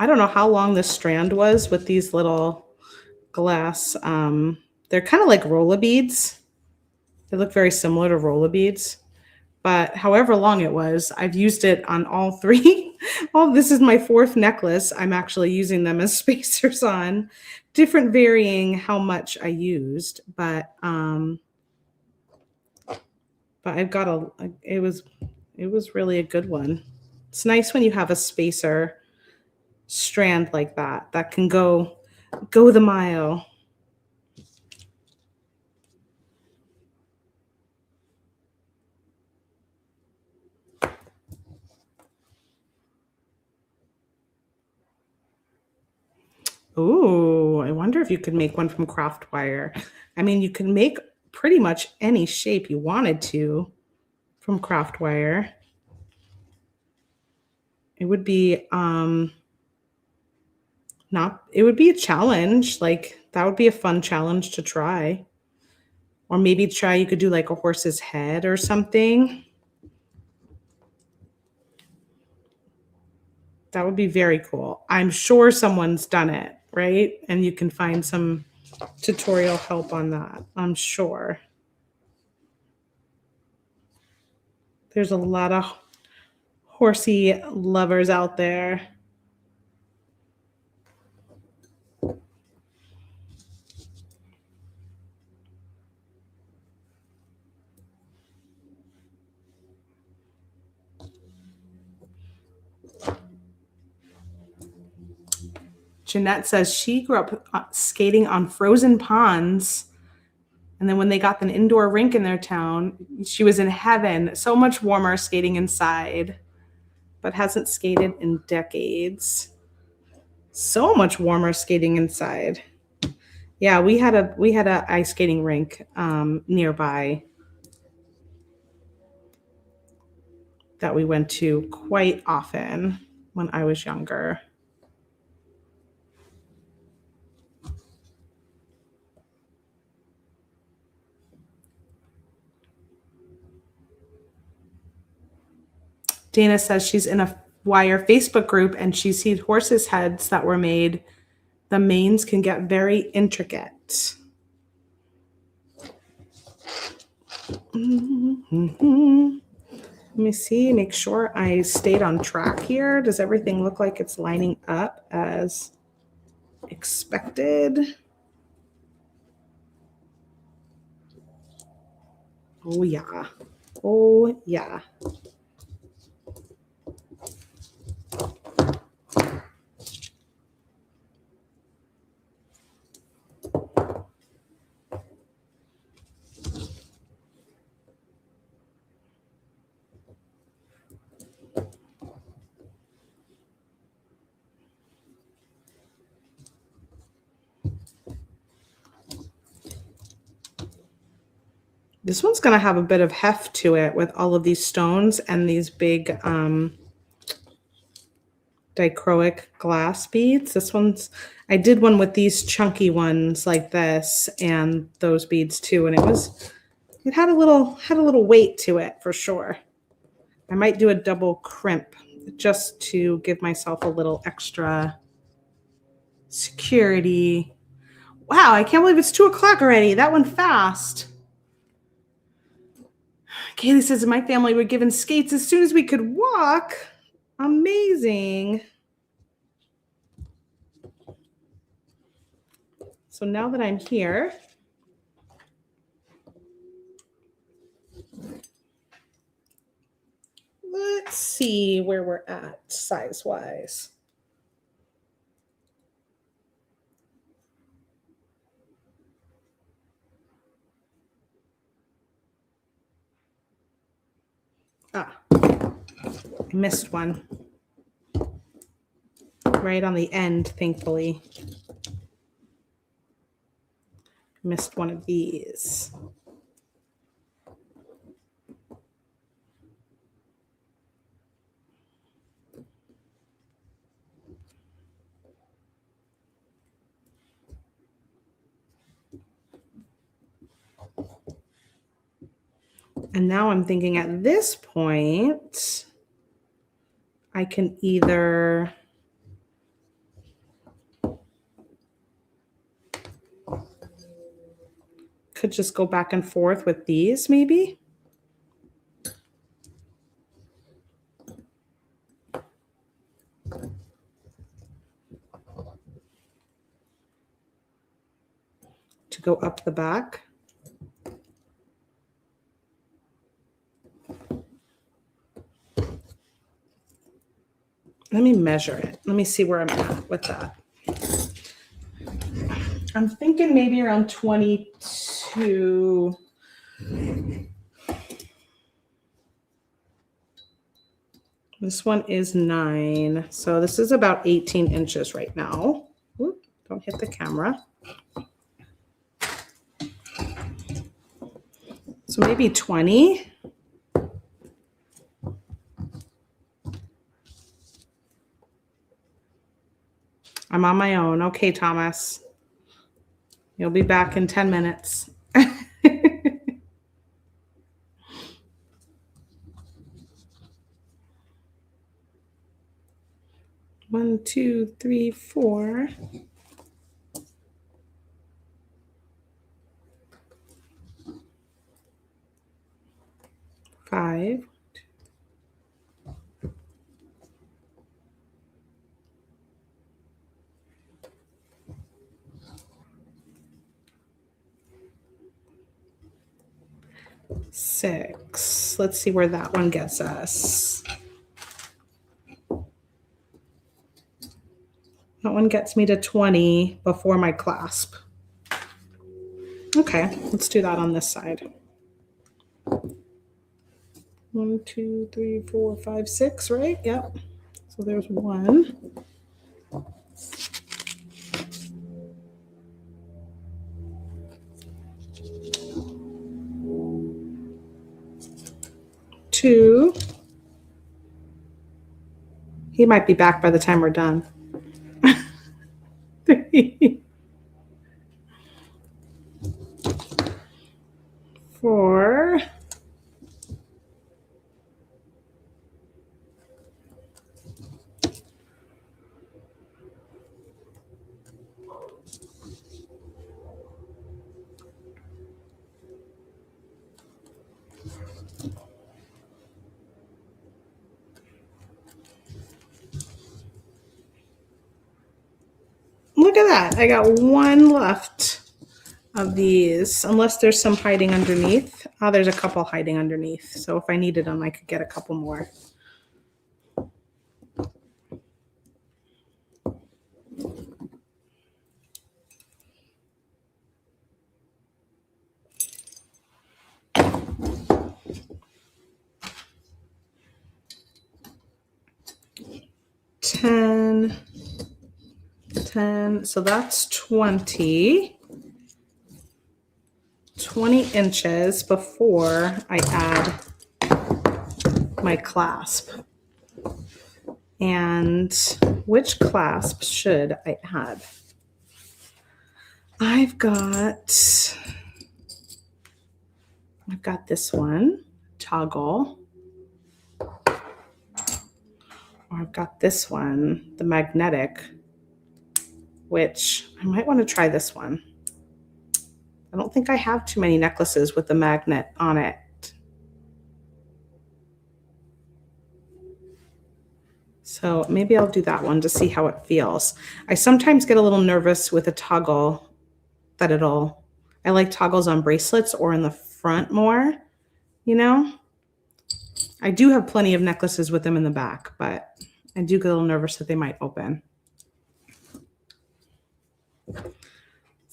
I don't know how long this strand was with these little glass. They're kind of like roller beads. They look very similar to roller beads, but however long it was, I've used it on all three. This is my fourth necklace. I'm actually using them as spacers on, different varying how much I used, but I've got it was really a good one. It's nice when you have a spacer strand like that can go the mile. Oh, I wonder if you could make one from craft wire. I mean, you can make pretty much any shape you wanted to from craft wire. It would be it would be a challenge. Like that would be a fun challenge to try. Or maybe you could do like a horse's head or something. That would be very cool. I'm sure someone's done it, right? And you can find some tutorial help on that, I'm sure. There's a lot of horsey lovers out there. Jeanette says she grew up skating on frozen ponds. And then when they got an indoor rink in their town, she was in heaven. So much warmer skating inside, but hasn't skated in decades. So much warmer skating inside. Yeah, we had a ice skating rink nearby that we went to quite often. when I was younger. Dana says she's in a wire Facebook group and she sees horses' heads that were made. The manes can get very intricate. Mm-hmm. Let me see, make sure I stayed on track here. Does everything look like it's lining up as expected? Oh yeah. Oh yeah. This one's going to have a bit of heft to it with all of these stones and these big dichroic glass beads. This one's, I did one with these chunky ones like this and those beads too, and it had a little weight to it for sure. I might do a double crimp just to give myself a little extra security. Wow, I can't believe it's 2 o'clock already. That went fast. Kaylee says in my family we're given skates as soon as we could walk. Amazing. So now that I'm here, let's see where we're at size-wise. I missed one. Right on the end, thankfully. Missed one of these. And now I'm thinking at this point, I can either could just go back and forth with these maybe. To go up the back. Let me measure it. Let me see where I'm at with that. I'm thinking maybe around 22. This one is 9. So this is about 18 inches right now. Ooh, don't hit the camera. So maybe 20. I'm on my own. Okay, Thomas. You'll be back in 10 minutes. 1, 2, 3, 4. 5. 6. Let's see where that one gets us. That one gets me to 20 before my clasp. Okay, let's do that on this side. 1, 2, 3, 4, 5, 6, right? Yep. So there's 1. 2. He might be back by the time we're done. 3, 4. Look at that. I got one left of these, unless there's some hiding underneath. Oh, there's a couple hiding underneath. So if I needed them, I could get a couple more. Ten. So that's 20 inches before I add my clasp. And which clasp should I add? I've got this one, toggle. Or I've got this one, the magnetic, which I might want to try this one. I don't think I have too many necklaces with the magnet on it. So maybe I'll do that one to see how it feels. I sometimes get a little nervous with a toggle that I like toggles on bracelets or in the front more, you know? I do have plenty of necklaces with them in the back, but I do get a little nervous that they might open.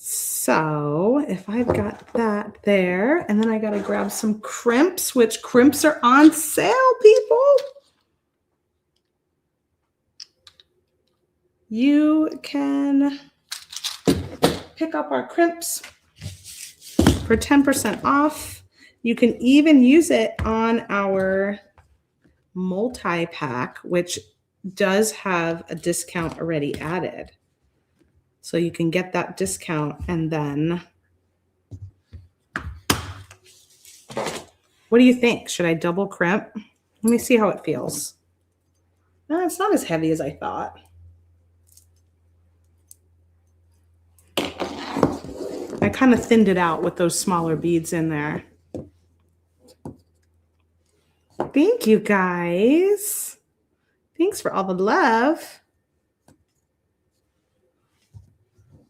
So if I've got that there, and then I got to grab some crimps, which crimps are on sale, people. You can pick up our crimps for 10% off. You can even use it on our multi-pack, which does have a discount already added. So you can get that discount and then, what do you think? Should I double crimp? Let me see how it feels. No, it's not as heavy as I thought. I kind of thinned it out with those smaller beads in there. Thank you, guys. Thanks for all the love.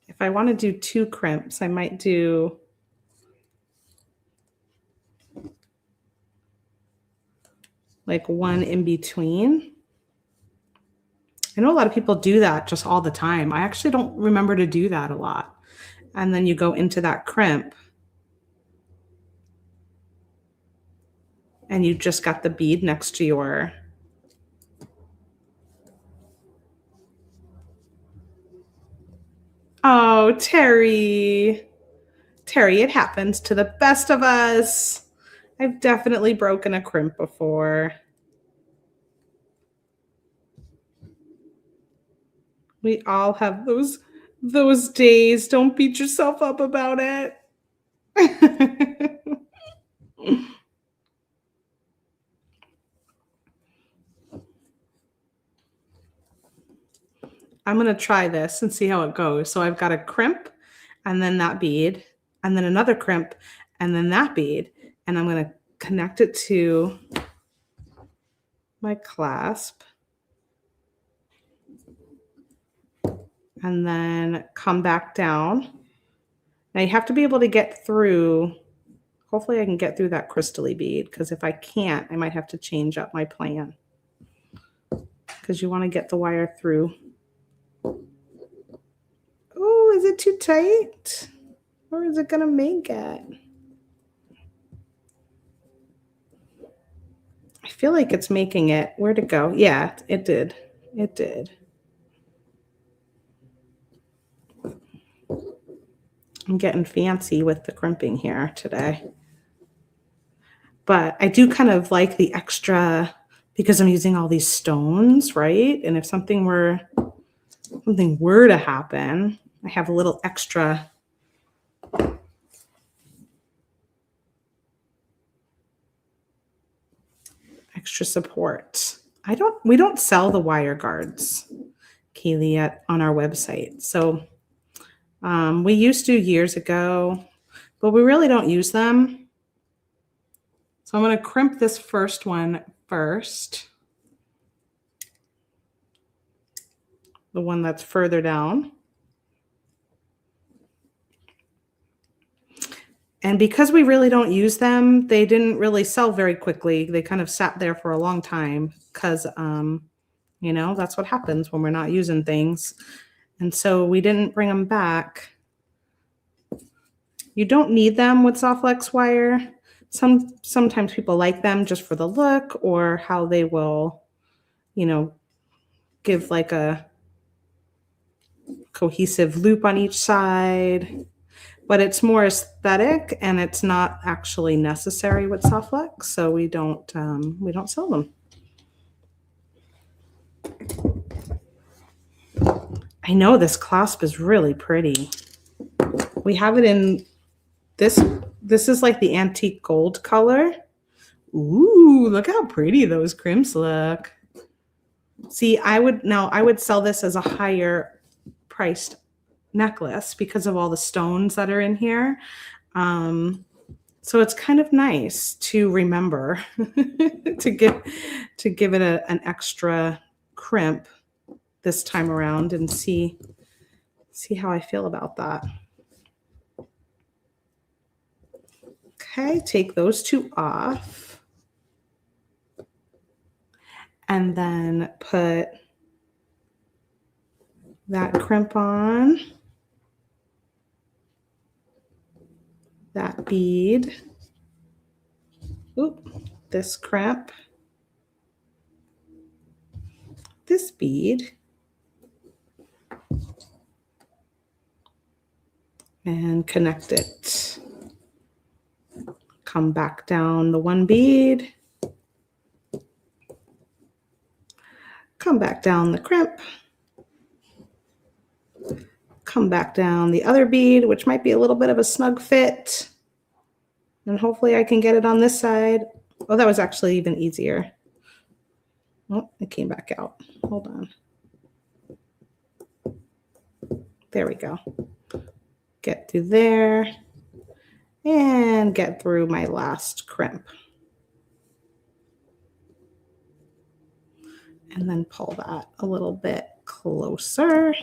If I want to do 2 crimps, I might do like one in between. I know a lot of people do that just all the time. I actually don't remember to do that a lot. And then you go into that crimp and you just got the bead next to your Oh, Terry. Terry, it happens to the best of us. I've definitely broken a crimp before. We all have those days. Don't beat yourself up about it. I'm going to try this and see how it goes. So I've got a crimp and then that bead and then another crimp and then that bead. And I'm going to connect it to my clasp and then come back down. Now you have to be able to get through. Hopefully I can get through that crystally bead, because if I can't, I might have to change up my plan, because you want to get the wire through. Oh, is it too tight? Or is it going to make it? I feel like it's making it. Where'd it go? Yeah, it did. It did. I'm getting fancy with the crimping here today. But I do kind of like the extra because I'm using all these stones, right? And if something were to happen, I have a little extra support. We don't sell the wire guards, Kaylee, on our website. So we used to years ago, but we really don't use them. So I'm going to crimp this first one first. The one that's further down. And because we really don't use them, they didn't really sell very quickly. They kind of sat there for a long time because, you know, that's what happens when we're not using things. And so we didn't bring them back. You don't need them with soft flex wire. Sometimes people like them just for the look or how they will, you know, give like a cohesive loop on each side. But it's more aesthetic and it's not actually necessary with soft flex, so we don't sell them. I know this clasp is really pretty. We have it in this is like the antique gold color. Ooh, look how pretty those crimps look. See, I would sell this as a higher priced necklace because of all the stones that are in here. So it's kind of nice to remember to give it an extra crimp this time around and see how I feel about that. Okay, take those two off and then put that crimp on. That bead, this crimp, this bead, and connect it. Come back down the one bead, come back down the crimp, come back down the other bead, which might be a little bit of a snug fit. And hopefully I can get it on this side. Oh, that was actually even easier. Oh, it came back out. Hold on. There we go. Get through there and get through my last crimp. And then pull that a little bit closer.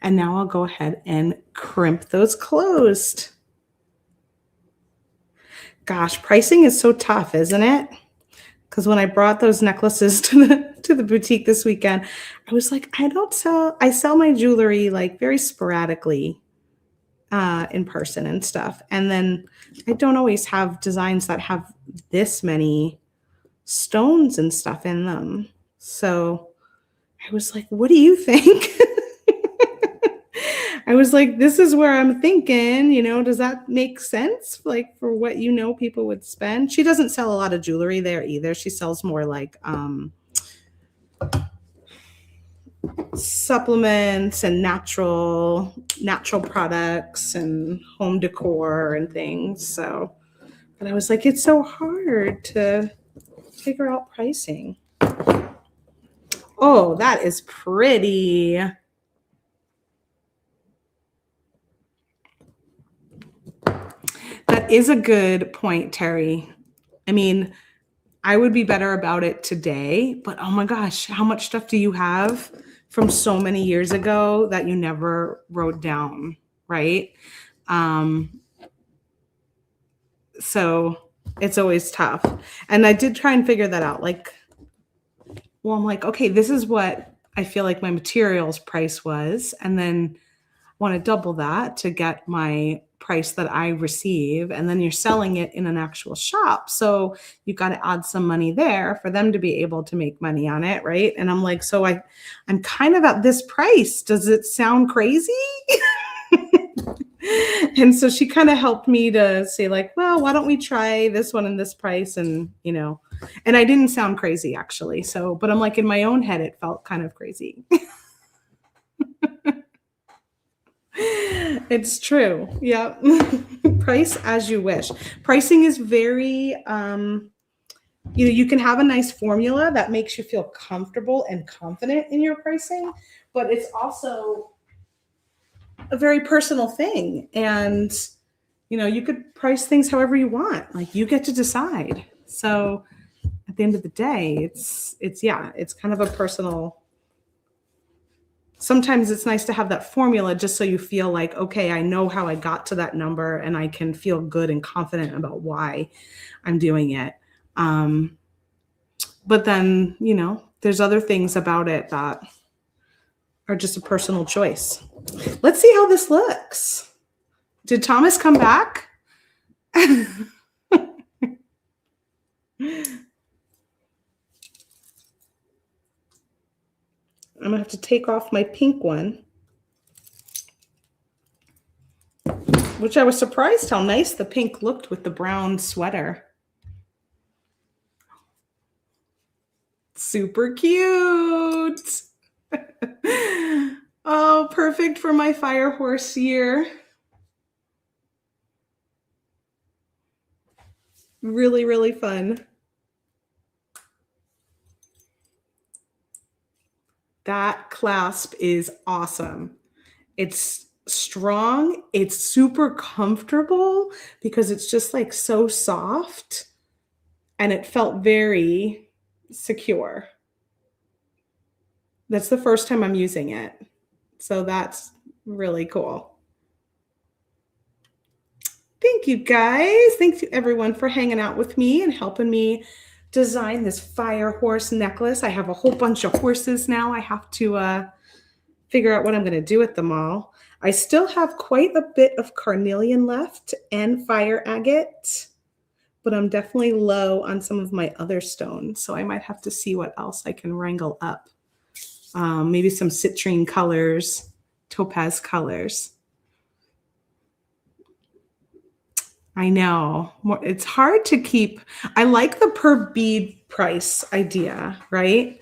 And now I'll go ahead and crimp those closed. Gosh, pricing is so tough, isn't it? Because when I brought those necklaces to the boutique this weekend, I was like, I sell my jewelry like very sporadically in person and stuff. And then I don't always have designs that have this many stones and stuff in them. So I was like, what do you think? I was like, this is where I'm thinking, you know, does that make sense? Like for what, you know, people would spend. She doesn't sell a lot of jewelry there either. She sells more like supplements and natural products and home decor and things. So, but I was like, it's so hard to figure out pricing. Oh, that is pretty. That is a good point, Terry. I mean, I would be better about it today, but oh my gosh, how much stuff do you have from so many years ago that you never wrote down, right? So it's always tough. And I did try and figure that out. Like, well, I'm like, okay, this is what I feel like my materials price was. And then I want to double that to get my price that I receive, and then you're selling it in an actual shop. So you got to add some money there for them to be able to make money on it, right? And I'm like, so I'm kind of at this price. Does it sound crazy? And so she kind of helped me to say like, well, why don't we try this one and this price? And, and I didn't sound crazy actually. So, but I'm like in my own head, it felt kind of crazy. It's true. Yeah. Price as you wish. Pricing is very, you can have a nice formula that makes you feel comfortable and confident in your pricing, but it's also a very personal thing. And, you could price things however you want. Like you get to decide. So at the end of the day, it's kind of a personal. Sometimes it's nice to have that formula just so you feel like, okay, I know how I got to that number and I can feel good and confident about why I'm doing it. But then, there's other things about it that are just a personal choice. Let's see how this looks. Did Thomas come back? I'm gonna have to take off my pink one, which I was surprised how nice the pink looked with the brown sweater. Super cute. Oh, perfect for my fire horse year. Really, really fun. That clasp is awesome. It's strong. It's super comfortable because it's just like so soft and it felt very secure. That's the first time I'm using it. So that's really cool. Thank you guys. Thanks to everyone for hanging out with me and helping me design this fire horse necklace. I have a whole bunch of horses now. I have to figure out what I'm going to do with them all. I still have quite a bit of Carnelian left and fire agate, but I'm definitely low on some of my other stones. So I might have to see what else I can wrangle up. Maybe some citrine colors, topaz colors. I know. It's hard to keep. I like the per bead price idea, right?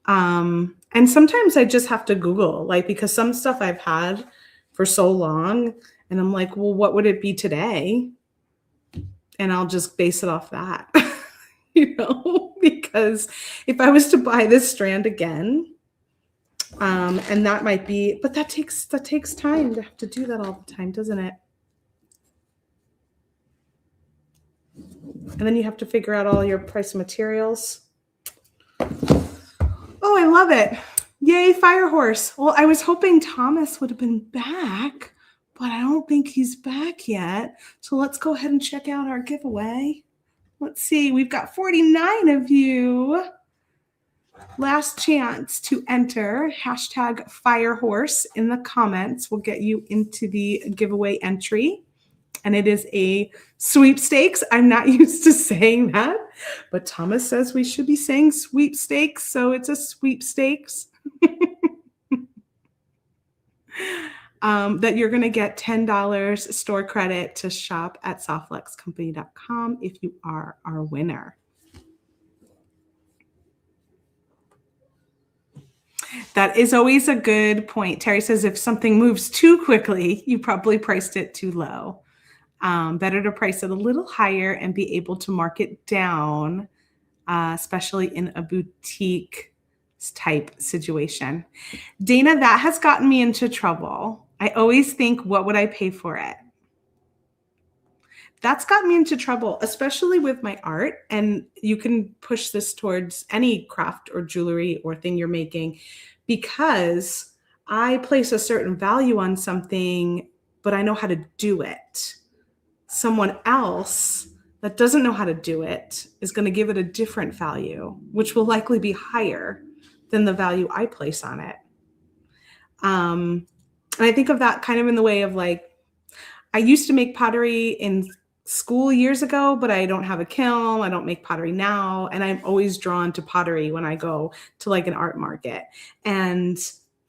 And sometimes I just have to Google, like, because some stuff I've had for so long, and I'm like, well, what would it be today? And I'll just base it off that, because if I was to buy this strand again, and that might be, but that takes time to have to do that all the time, doesn't it? And then you have to figure out all your price of materials. Oh, I love it. Yay, fire horse. Well, I was hoping Thomas would have been back, but I don't think he's back yet. So let's go ahead and check out our giveaway. Let's see. We've got 49 of you. Last chance to enter #firehorse in the comments will get you into the giveaway entry. And it is a sweepstakes. I'm not used to saying that, but Thomas says we should be saying sweepstakes, so it's a sweepstakes. That you're going to get $10 store credit to shop at softluxcompany.com if you are our winner. That is always a good point. Terry says if something moves too quickly, you probably priced it too low. Better to price it a little higher and be able to mark it down, especially in a boutique type situation. Dana, that has gotten me into trouble. I always think, what would I pay for it? That's got me into trouble, especially with my art. And you can push this towards any craft or jewelry or thing you're making, because I place a certain value on something, but I know how to do it. Someone else that doesn't know how to do it is going to give it a different value, which will likely be higher than the value I place on it. And I think of that kind of in the way of like, I used to make pottery in school years ago, but I don't have a kiln. I don't make pottery now. And I'm always drawn to pottery when I go to like an art market. And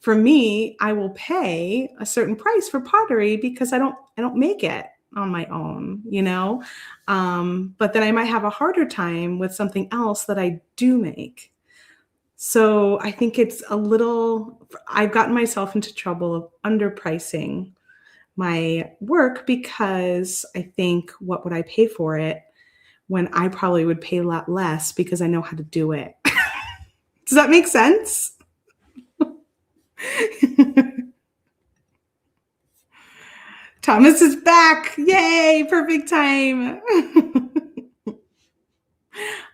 for me, I will pay a certain price for pottery because I don't make it on my own, you know? But then I might have a harder time with something else that I do make. So I think it's a little, I've gotten myself into trouble of underpricing my work because I think, what would I pay for it when I probably would pay a lot less because I know how to do it? Does that make sense? Thomas is back. Yay, perfect time.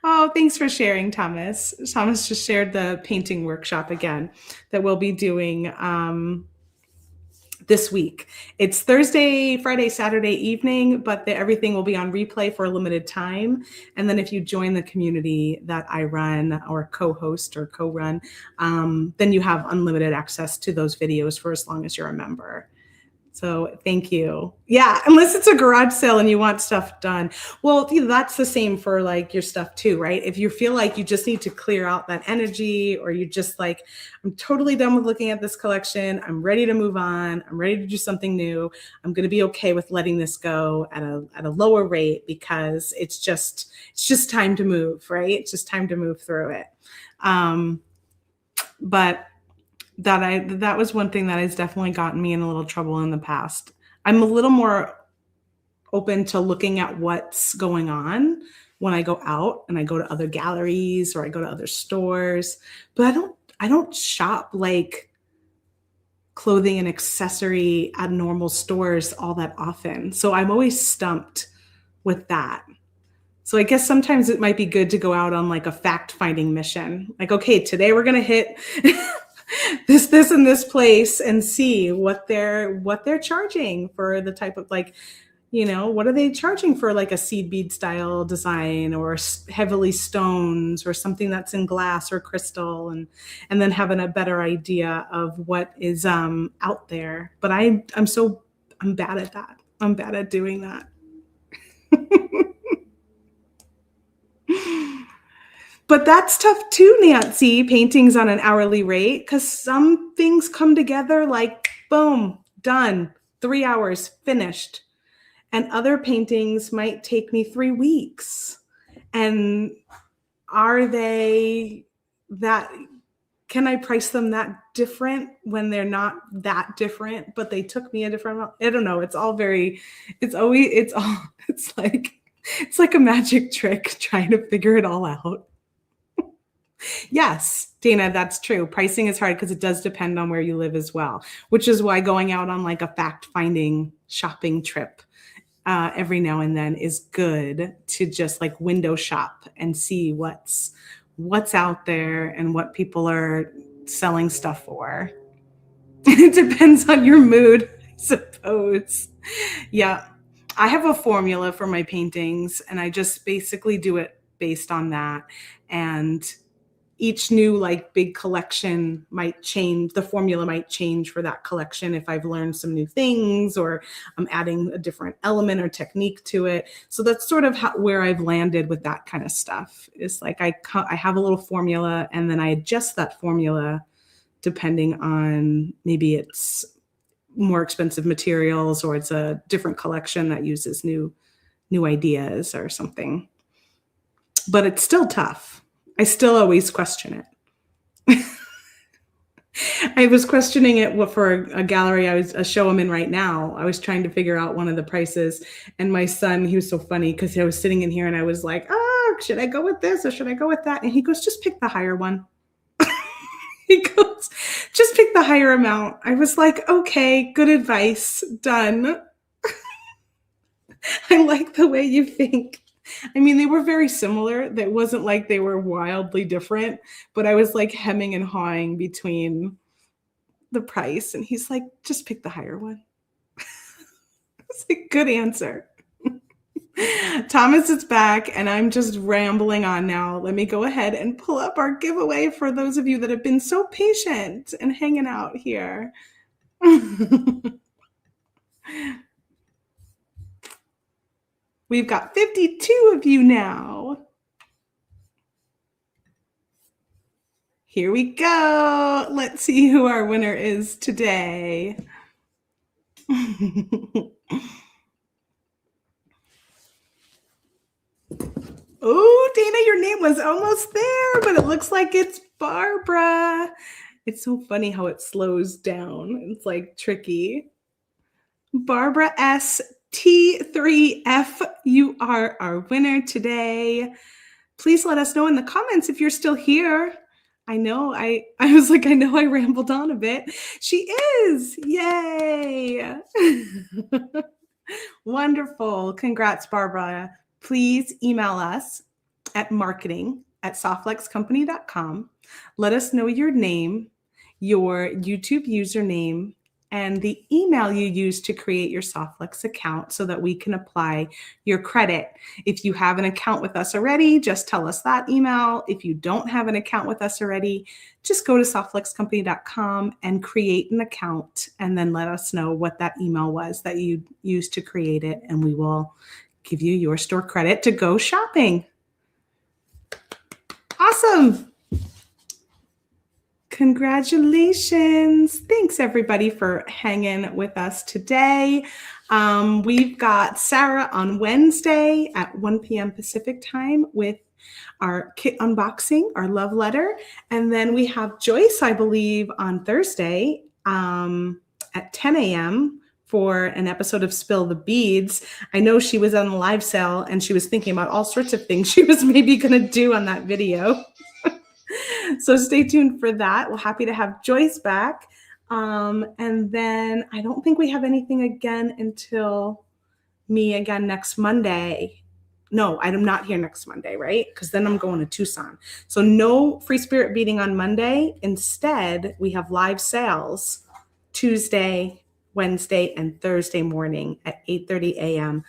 Oh, thanks for sharing, Thomas. Thomas just shared the painting workshop again that we'll be doing this week. It's Thursday, Friday, Saturday evening, but everything will be on replay for a limited time. And then if you join the community that I run or co-host or co-run, then you have unlimited access to those videos for as long as you're a member. So thank you. Yeah, unless it's a garage sale and you want stuff done. Well, that's the same for like your stuff too, right? If you feel like you just need to clear out that energy, or you just like, I'm totally done with looking at this collection. I'm ready to move on. I'm ready to do something new. I'm going to be okay with letting this go at a lower rate because it's just time to move, right? It's just time to move through it. But that was one thing that has definitely gotten me in a little trouble in the past. I'm a little more open to looking at what's going on when I go out and I go to other galleries or I go to other stores, but I don't shop like clothing and accessory at normal stores all that often. So I'm always stumped with that. So I guess sometimes it might be good to go out on like a fact-finding mission. Like, okay, today we're going to hit this and this place and see what they're charging for the type of, like, what are they charging for like a seed bead style design or heavily stones or something that's in glass or crystal, and then having a better idea of what is out there. But I'm bad at that. I'm bad at doing that. But that's tough too, Nancy, paintings on an hourly rate, because some things come together like, boom, done, 3 hours, finished. And other paintings might take me 3 weeks. And are they that, can I price them that different when they're not that different, but they took me a different amount? I don't know. It's like a magic trick trying to figure it all out. Yes, Dana, that's true. Pricing is hard because it does depend on where you live as well, which is why going out on like a fact-finding shopping trip every now and then is good, to just like window shop and see what's out there and what people are selling stuff for. It depends on your mood, I suppose. Yeah, I have a formula for my paintings, and I just basically do it based on that. And each new like big collection might change, the formula might change for that collection if I've learned some new things or I'm adding a different element or technique to it. So that's sort of where I've landed with that kind of stuff. It's like I have a little formula, and then I adjust that formula depending on, maybe it's more expensive materials or it's a different collection that uses new ideas or something. But it's still tough. I still always question it. I was questioning it for a gallery, a show I'm in right now. I was trying to figure out one of the prices, and my son, he was so funny because I was sitting in here and I was like, should I go with this or should I go with that? And he goes, just pick the higher one. He goes, just pick the higher amount. I was like, okay, good advice, done. I like the way you think. I mean, they were very similar. That wasn't like they were wildly different, but I was like hemming and hawing between the price. And he's like, just pick the higher one. It's a good answer. Thomas is back, and I'm just rambling on now. Let me go ahead and pull up our giveaway for those of you that have been so patient and hanging out here. We've got 52 of you now. Here we go. Let's see who our winner is today. Oh, Dana, your name was almost there, but it looks like it's Barbara. It's so funny how it slows down. It's like tricky. Barbara S. T3F, you are our winner today. Please let us know in the comments if you're still here. I know I was like, I know I rambled on a bit. She is. Yay. Wonderful. Congrats, Barbara. Please email us at marketing@softflexcompany.com. Let us know your name, your YouTube username, and the email you use to create your SoftFlex account so that we can apply your credit. If you have an account with us already, just tell us that email. If you don't have an account with us already, just go to softflexcompany.com and create an account, and then let us know what that email was that you used to create it, and we will give you your store credit to go shopping. Awesome. Congratulations. Thanks everybody for hanging with us today. We've got Sarah on Wednesday at 1 p.m. Pacific time with our kit unboxing, our love letter. And then we have Joyce, I believe, on Thursday at 10 a.m. for an episode of Spill the Beads. I know she was on the live sale and she was thinking about all sorts of things she was maybe going to do on that video. So stay tuned for that. We're happy to have Joyce back. And then I don't think we have anything again until me again next Monday. No, I'm not here next Monday, right? Because then I'm going to Tucson. So no free spirit beading on Monday. Instead, we have live sales Tuesday, Wednesday, and Thursday morning at 8:30 a.m.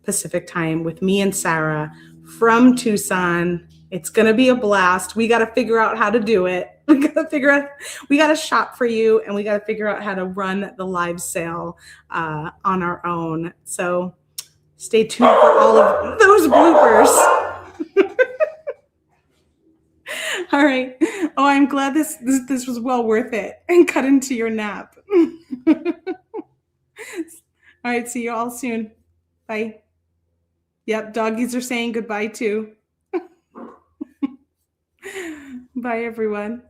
Pacific time with me and Sarah from Tucson. It's going to be a blast. We got to figure out how to do it. We got to shop for you, and we got to figure out how to run the live sale on our own. So stay tuned for all of those bloopers. All right. Oh, I'm glad this was well worth it and cut into your nap. All right. See you all soon. Bye. Yep. Doggies are saying goodbye too. Bye, everyone.